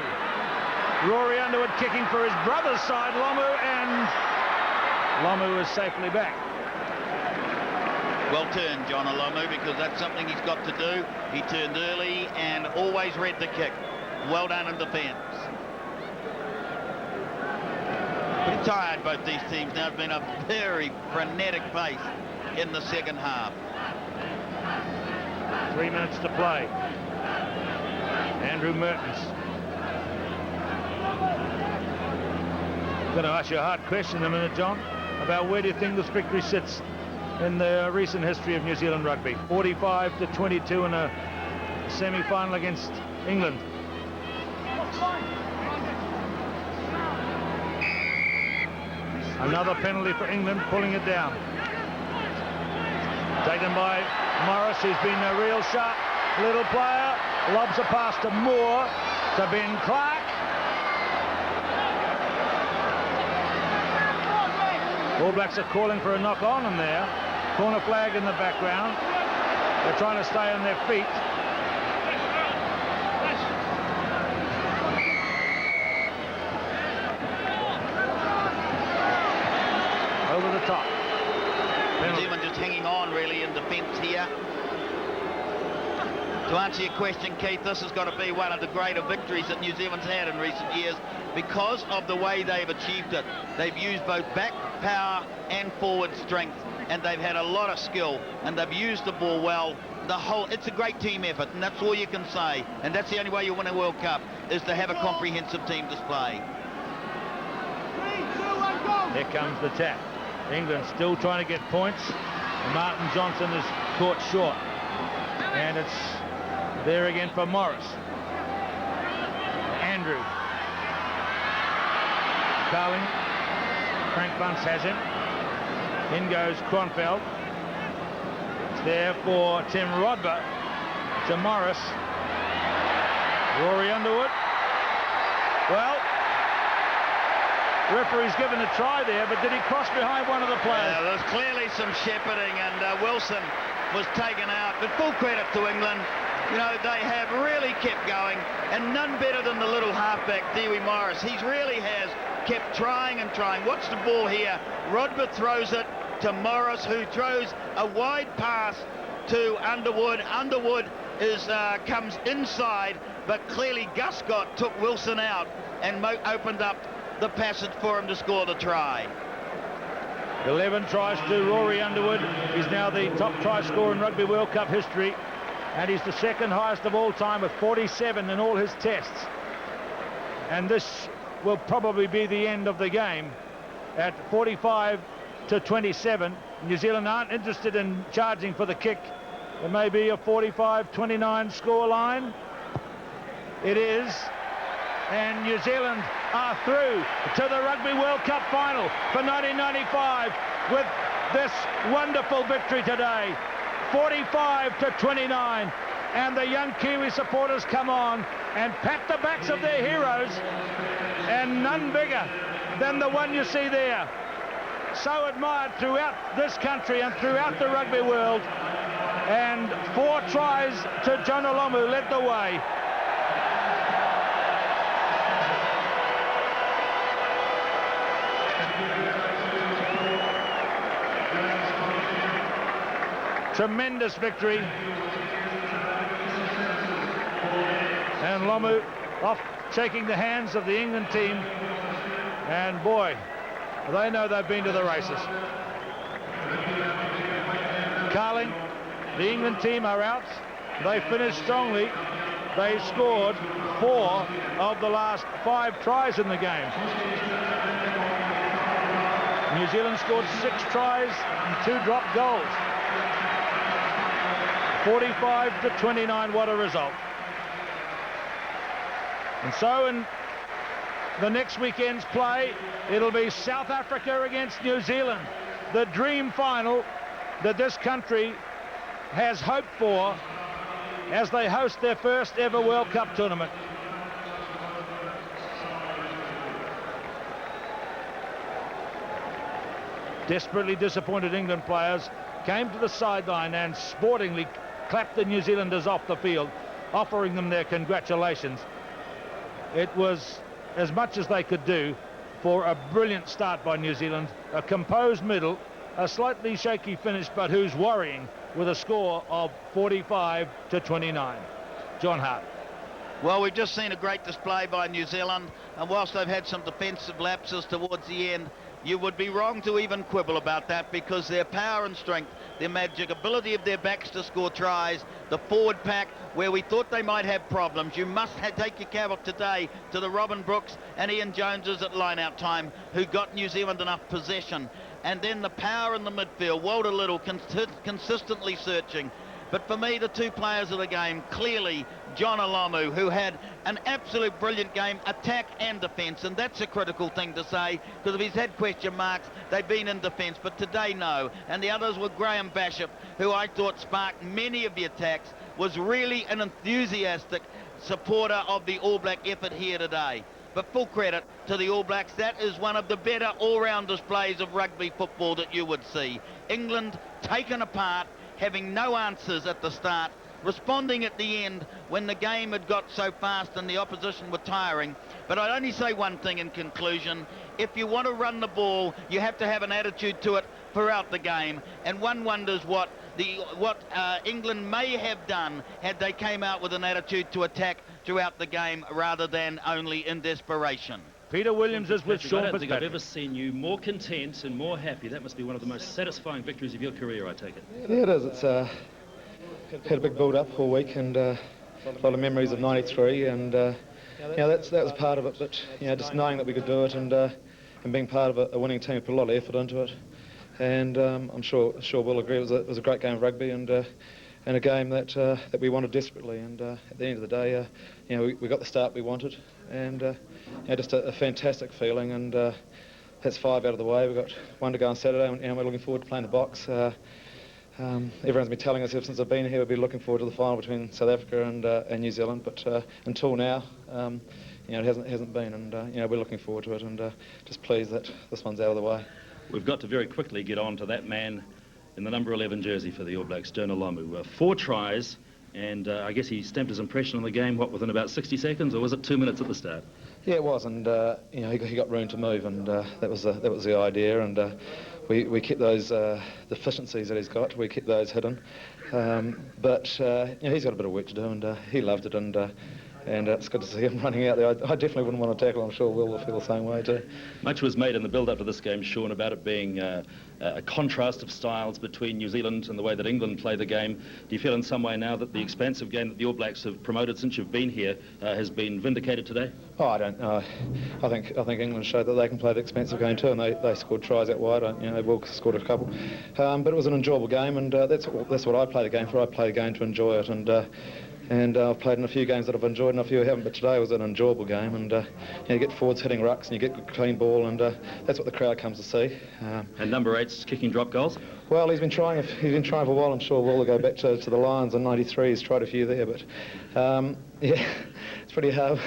Rory Underwood kicking for his brother's side, Lomu, and Lomu is safely back. Well turned, John Olomu, because that's something he's got to do. He turned early and always read the kick. Well done in defence. Pretty tired, both these teams now. It's been a very frenetic pace in the second half. 3 minutes to play. Andrew Mertens. I'm going to ask you a hard question in a minute, John, about where do you think this victory sits in the recent history of New Zealand rugby. 45-22 in a semi-final against England. Another penalty for England, pulling it down. Taken by Morris, who's been a real sharp little player. Lobs a pass to Moore, to Ben Clark. All Blacks are calling for a knock-on in there. Corner flag in the background. They're trying to stay on their feet. Over the top. New Zealand just hanging on really in defence here. To answer your question, Keith, this has got to be one of the greater victories that New Zealand's had in recent years because of the way they've achieved it. They've used both back power and forward strength, and they've had a lot of skill, and they've used the ball well. It's a great team effort, and that's all you can say. And that's the only way you win a World Cup, is to have a comprehensive team display. Here comes the tap. England still trying to get points. Martin Johnson is caught short. And it's there again for Morris. Andrew. Carling. Frank Bunce has him. In goes Kronfeld. It's there for Tim Rodber. To Morris. Rory Underwood. Well, referee's given a try there, but did he cross behind one of the players? Yeah, there's clearly some shepherding, and Wilson was taken out. But full credit to England. You know, they have really kept going, and none better than the little halfback, Dewey Morris. He really has kept trying and trying. Watch the ball here. Rodber throws it to Morris, who throws a wide pass to Underwood. Underwood comes inside, but clearly Guscott took Wilson out and opened up the passage for him to score the try. 11 tries to Rory Underwood. He's now the top try scorer in Rugby World Cup history, and he's the second highest of all time with 47 in all his tests. And this will probably be the end of the game at 45-27. New Zealand aren't interested in charging for the kick. There may be a 45-29 score line. It is. And New Zealand are through to the Rugby World Cup final for 1995 with this wonderful victory today, 45-29. And the young Kiwi supporters come on and pat the backs of their heroes, and none bigger than the one you see there. So admired throughout this country and throughout the rugby world. And 4 tries to John Olomu led the way. Tremendous victory. And Lomu off shaking the hands of the England team. And boy, they know they've been to the races. Carling, the England team are out. They finished strongly. They scored 4 of the last 5 tries in the game. New Zealand scored 6 tries and 2 dropped goals. 45-29, what a result. And so in the next weekend's play, it'll be South Africa against New Zealand, the dream final that this country has hoped for as they host their first ever World Cup tournament. Desperately disappointed England players came to the sideline and sportingly clapped the New Zealanders off the field, offering them their congratulations. It was as much as they could do for a brilliant start by New Zealand, a composed middle, a slightly shaky finish, but who's worrying with a score of 45-29. John Hart. Well, we've just seen a great display by New Zealand, and whilst they've had some defensive lapses towards the end, you would be wrong to even quibble about that, because their power and strength, their magic ability of their backs to score tries, the forward pack, where we thought they might have problems, you must take your cap off today to the Robin Brooks and Ian Joneses at line-out time, who got New Zealand enough possession. And then the power in the midfield, Walter Little consistently searching. But for me, the two players of the game, clearly John Olomu, who had an absolute brilliant game, attack and defence, and that's a critical thing to say, because if he's had question marks, they've been in defence, but today no. And the others were Graham Bishop, who I thought sparked many of the attacks, was really an enthusiastic supporter of the All Black effort here today. But full credit to the All Blacks, that is one of the better all-round displays of rugby football that you would see. England taken apart, having no answers at the start, responding at the end when the game had got so fast and the opposition were tiring. But I'd only say one thing in conclusion: if you want to run the ball, you have to have an attitude to it throughout the game, and one wonders what England may have done had they came out with an attitude to attack throughout the game rather than only in desperation. Peter Williams is with Sean I don't think I've Fitzpatrick. ever seen you more content and more happy. That must be one of the most satisfying victories of your career, I take it. Yeah, it is. It's had a big build-up all week, and a lot of memories of '93, and that was part of it. But just knowing that we could do it, and being part of a winning team, put a lot of effort into it, and I'm sure we'll agree it was a great game of rugby, and a game that we wanted desperately. And at the end of the day, we got the start we wanted, and just a fantastic feeling. And that's 5 out of the way. We've got 1 to go on Saturday, and we're looking forward to playing the Box. Everyone's been telling us ever since I've been here we've been looking forward to the final between South Africa and New Zealand, but until now, it hasn't been, and we're looking forward to it, and just pleased that this one's out of the way. We've got to very quickly get on to that man in the number 11 jersey for the All Blacks, John Olomu. 4 tries, and I guess he stamped his impression on the game, within about 60 seconds, or was it 2 minutes at the start? Yeah, it was, and he got room to move, and that was the idea, and we kept those deficiencies that he's got, we kept those hidden, but he's got a bit of work to do, and he loved it, and it's good to see him running out there. I definitely wouldn't want to tackle. I'm sure Will feel the same way too. Much was made in the build-up to this game, Sean, about it being a contrast of styles between New Zealand and the way that England play the game. Do you feel in some way now that the expansive game that the All Blacks have promoted since you've been here has been vindicated today? Oh, I don't know. I think England showed that they can play the expansive game too, and they scored tries out wide. Will scored a couple, but it was an enjoyable game, and that's what I play the game for. I play the game to enjoy it, and I've played in a few games that I've enjoyed and a few I haven't, but today was an enjoyable game, and you get forwards hitting rucks and you get good clean ball, and that's what the crowd comes to see. And number 8's kicking drop goals? Well, he's been trying for a while. I'm sure Will go back to the Lions in '93. He's tried a few there, but it's pretty hard.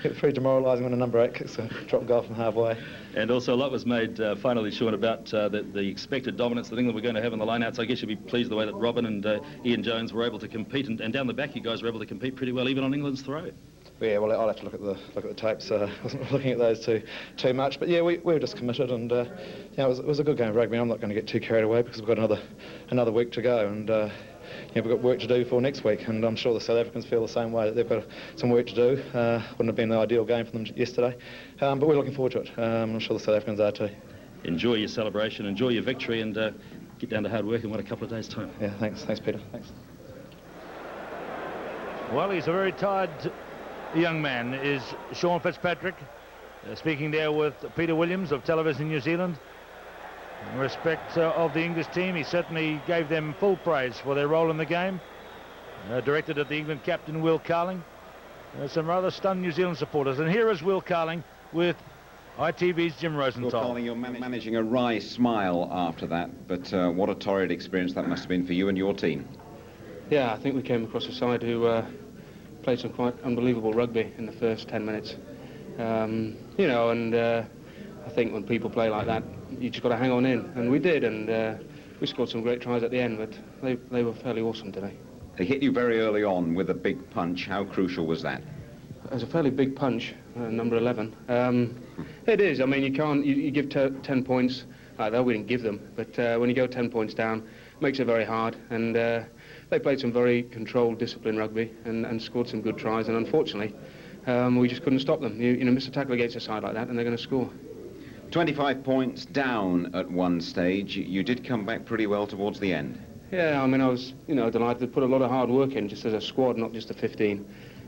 It's pretty demoralising when a number 8 kicks a drop goal from halfway. And also a lot was made, finally, Sean, about the expected dominance that England were going to have in the line-outs. I guess you'd be pleased the way that Robin and Ian Jones were able to compete, and down the back you guys were able to compete pretty well, even on England's throw. Yeah, well, I'll have to look at the tapes. I wasn't looking at those too much, but yeah, we were just committed, and it was a good game of rugby. I'm not going to get too carried away because we've got another week to go, and we've got work to do for next week, and I'm sure the South Africans feel the same way, that they've got some work to do. Wouldn't have been the ideal game for them yesterday, but we're looking forward to it. I'm sure the South Africans are too. Enjoy your celebration, enjoy your victory, and get down to hard work in a couple of days' time. Yeah, thanks Peter. Thanks. Well, he's a very tired young man, is Sean Fitzpatrick, speaking there with Peter Williams of Television New Zealand. In respect of the English team, he certainly gave them full praise for their role in the game, directed at the England captain Will Carling. Some rather stunned New Zealand supporters, and here is Will Carling with ITV's Jim Rosenthal. Will Carling, you're managing a wry smile after that, but what a torrid experience that must have been for you and your team. Yeah, I think we came across a side who played some quite unbelievable rugby in the first 10 minutes. I think when people play like that, you just got to hang on in, and we did, and we scored some great tries at the end, but they were fairly awesome today. They hit you very early on with a big punch. How crucial was that? It was a fairly big punch, number 11. It is. I mean, you give 10 points like that. We didn't give them. But when you go 10 points down, it makes it very hard. And they played some very controlled, disciplined rugby and scored some good tries. And unfortunately, we just couldn't stop them. You know, miss a tackle against a side like that, and they're going to score. 25 points down at one stage. You did come back pretty well towards the end. Yeah, I mean, I was, delighted to put a lot of hard work in just as a squad, not just a 15.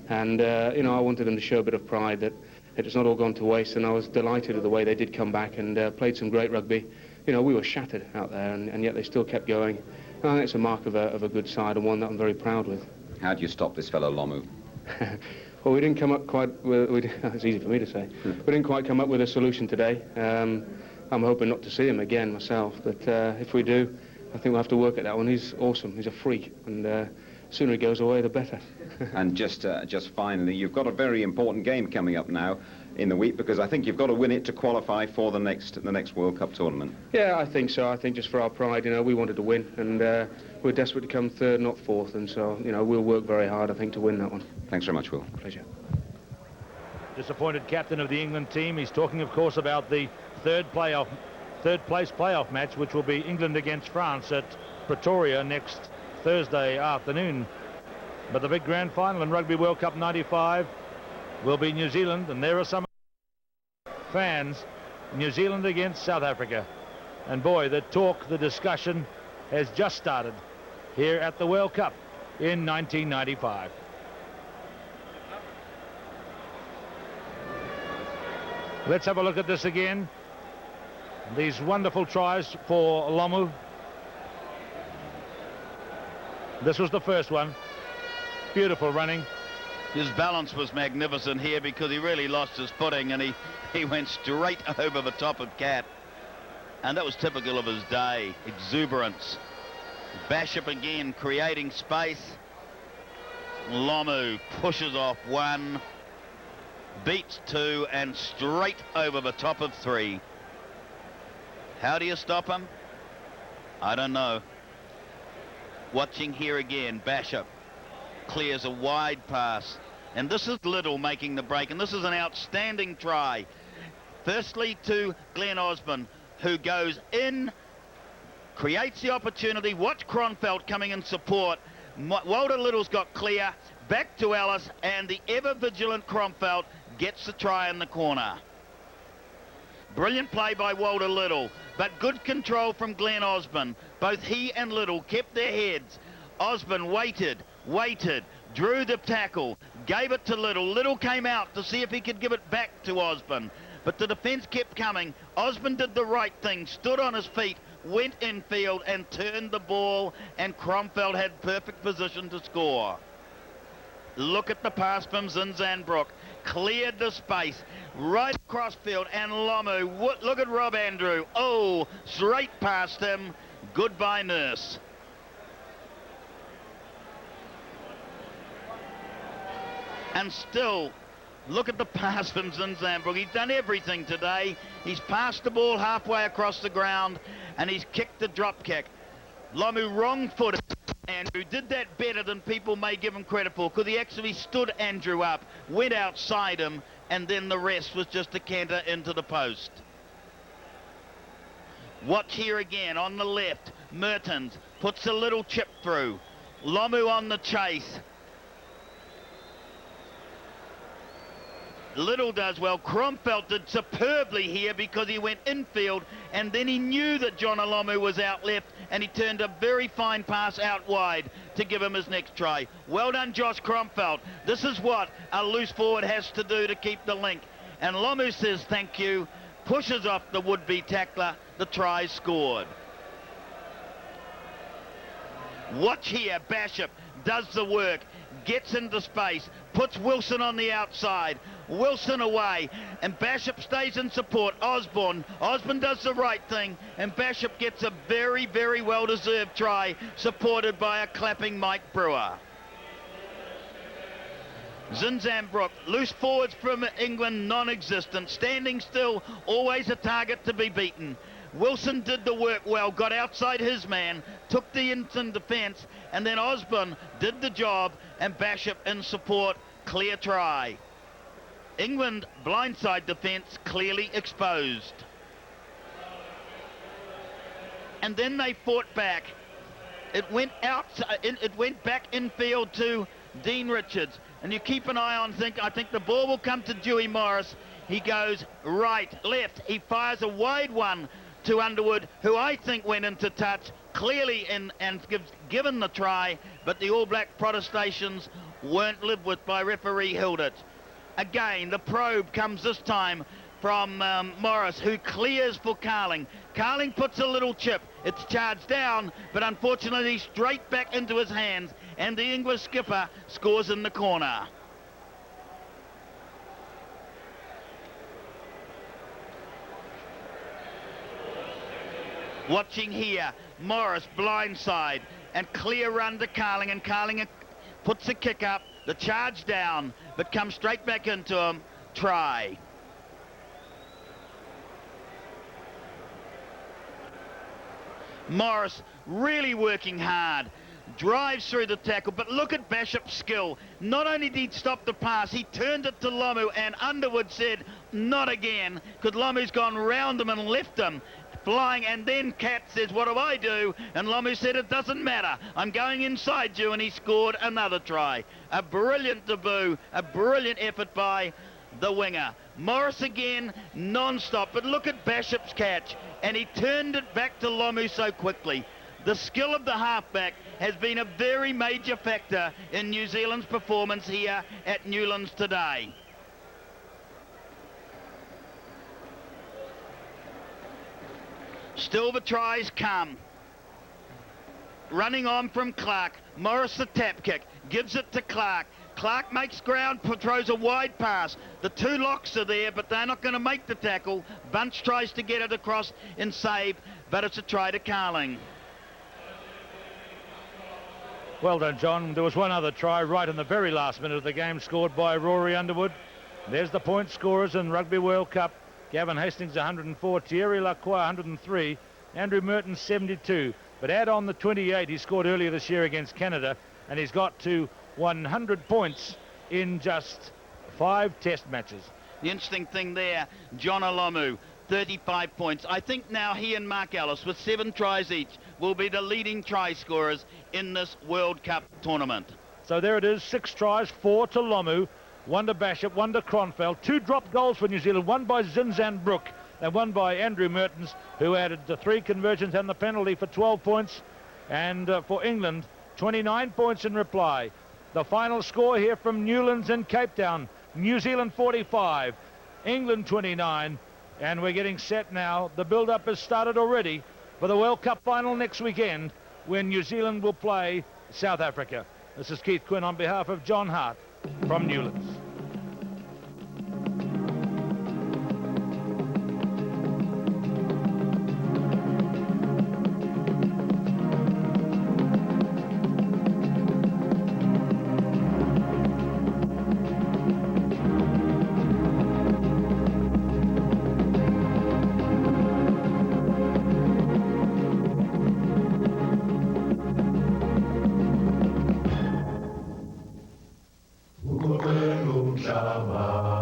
And, I wanted them to show a bit of pride that it's not all gone to waste, and I was delighted with the way they did come back and played some great rugby. We were shattered out there, and yet they still kept going. And I think it's a mark of a good side, and one that I'm very proud with. How do you stop this fellow Lomu? Well, we didn't come up quite with... It's easy for me to say. We didn't quite come up with a solution today. I'm hoping not to see him again myself, but if we do, I think we'll have to work at that one. He's awesome. He's a freak, and the sooner he goes away, the better. And just finally, you've got a very important game coming up now in the week, because I think you've got to win it to qualify for the next World Cup tournament. Yeah, I think so. I think just for our pride, we wanted to win, and we're desperate to come third, not fourth, and so, we'll work very hard, I think, to win that one. Thanks very much, Will. Pleasure. Disappointed captain of the England team. He's talking, of course, about the third place playoff match, which will be England against France at Pretoria next Thursday afternoon. But the big grand final in Rugby World Cup 95 will be New Zealand, and there are some fans. New Zealand against South Africa. And boy, the talk, the discussion has just started here at the World Cup in 1995. Let's have a look at this again. These wonderful tries for Lomu. This was the first one. Beautiful running. His balance was magnificent here because he really lost his footing, and he went straight over the top of Cat. And that was typical of his day. Exuberance. Bashop again creating space. Lomu pushes off one, beats two, and straight over the top of three. How do you stop him? I don't know. Watching here again, Bashop clears a wide pass, and this is Little making the break, and this is an outstanding try. Firstly to Glenn Osborne, who goes in, creates the opportunity. Watch Kronfeld coming in support. Walter Little's got clear, back to Ellis, and the ever vigilant Kronfeld gets the try in the corner. Brilliant play by Walter Little, but good control from Glenn Osborne. Both he and Little kept their heads. Osborne waited, drew the tackle, gave it to Little. Little came out to see if he could give it back to Osborne, but the defence kept coming. Osborne did the right thing, stood on his feet, went infield and turned the ball, and Kronfeld had perfect position to score. Look at the pass from Zinzanbrook. Cleared the space right across field, and Lomu, look at Rob Andrew. Oh, straight past him. Goodbye, Nurse. And still, look at the pass from Zinzanbrook. He's done everything today. He's passed the ball halfway across the ground, and he's kicked the drop kick. Lomu wrong-footed. Andrew did that better than people may give him credit for, because he actually stood Andrew up, went outside him, and then the rest was just a canter into the post. Watch here again on the left. Mertens puts a little chip through. Lomu on the chase. Little does well. Kronfeld did superbly here because he went infield, and then he knew that John Alomu was out left, and he turned a very fine pass out wide to give him his next try. Well done, Josh Kronfeld. This is what a loose forward has to do to keep the link. And Lomu says thank you, pushes off the would-be tackler. The try scored. Watch here, Bashop does the work, gets into space, puts Wilson on the outside. Wilson away, and Bashop stays in support. Osborne does the right thing, and Bashop gets a very, very well-deserved try, supported by a clapping Mike Brewer. Zinzanbrook, loose forwards from England, non-existent. Standing still, always a target to be beaten. Wilson did the work well, got outside his man, took the instant defence, and then Osborne did the job, and Bashop in support, clear try. England blindside defence clearly exposed. and then they fought back. It went out. It went back infield to Dean Richards, and you keep an eye on. I think the ball will come to Dewey Morris. He goes right, left. He fires a wide one to Underwood, who I think went into touch clearly and given the try, but the All Black protestations weren't lived with by referee Hilditch. Again, the probe comes this time from Morris, who clears for Carling. Carling puts a little chip. It's charged down, but unfortunately straight back into his hands, and the English skipper scores in the corner. Watching here, Morris blindside and clear run to Carling, and Carling puts a kick up, the charge down, but comes straight back into him. Try. Morris really working hard, drives through the tackle, but look at Bishop's skill. Not only did he stop the pass, he turned it to Lomu, and Underwood said, not again, because Lomu's gone round him and left him flying, and then Cat says, what do I do? And Lomu said, it doesn't matter, I'm going inside you, and he scored another try. A brilliant debut, a brilliant effort by the winger. Morris again, non-stop, but look at Bishop's catch, and he turned it back to Lomu so quickly. The skill of the halfback has been a very major factor in New Zealand's performance here at Newlands today. Still the tries come. Running on from Clark. Morris the tap kick, gives it to Clark. Clark makes ground, throws a wide pass. The two locks are there, but they're not going to make the tackle. Bunch tries to get it across and save, but it's a try to Carling. Well done, John. There was one other try right in the very last minute of the game scored by Rory Underwood. There's the point scorers in Rugby World Cup. Gavin Hastings 104, Thierry Lacroix 103, Andrew Merton 72. But add on the 28 he scored earlier this year against Canada, and he's got to 100 points in just 5 test matches. The interesting thing there, John Olomu, 35 points. I think now he and Mark Ellis, with 7 tries each, will be the leading try scorers in this World Cup tournament. So there it is, 6 tries, 4 to Lomu, 1 to Bishop, 1 to Cronfeld, 2 dropped goals for New Zealand, 1 by Zinzan Brook and 1 by Andrew Mertens, who added the 3 conversions and the penalty for 12 points. And for England, 29 points in reply. The final score here from Newlands in Cape Town, New Zealand 45, England 29, and we're getting set now. The build-up has started already for the World Cup final next weekend, when New Zealand will play South Africa. This is Keith Quinn on behalf of John Hart from Newlands. Umhlaba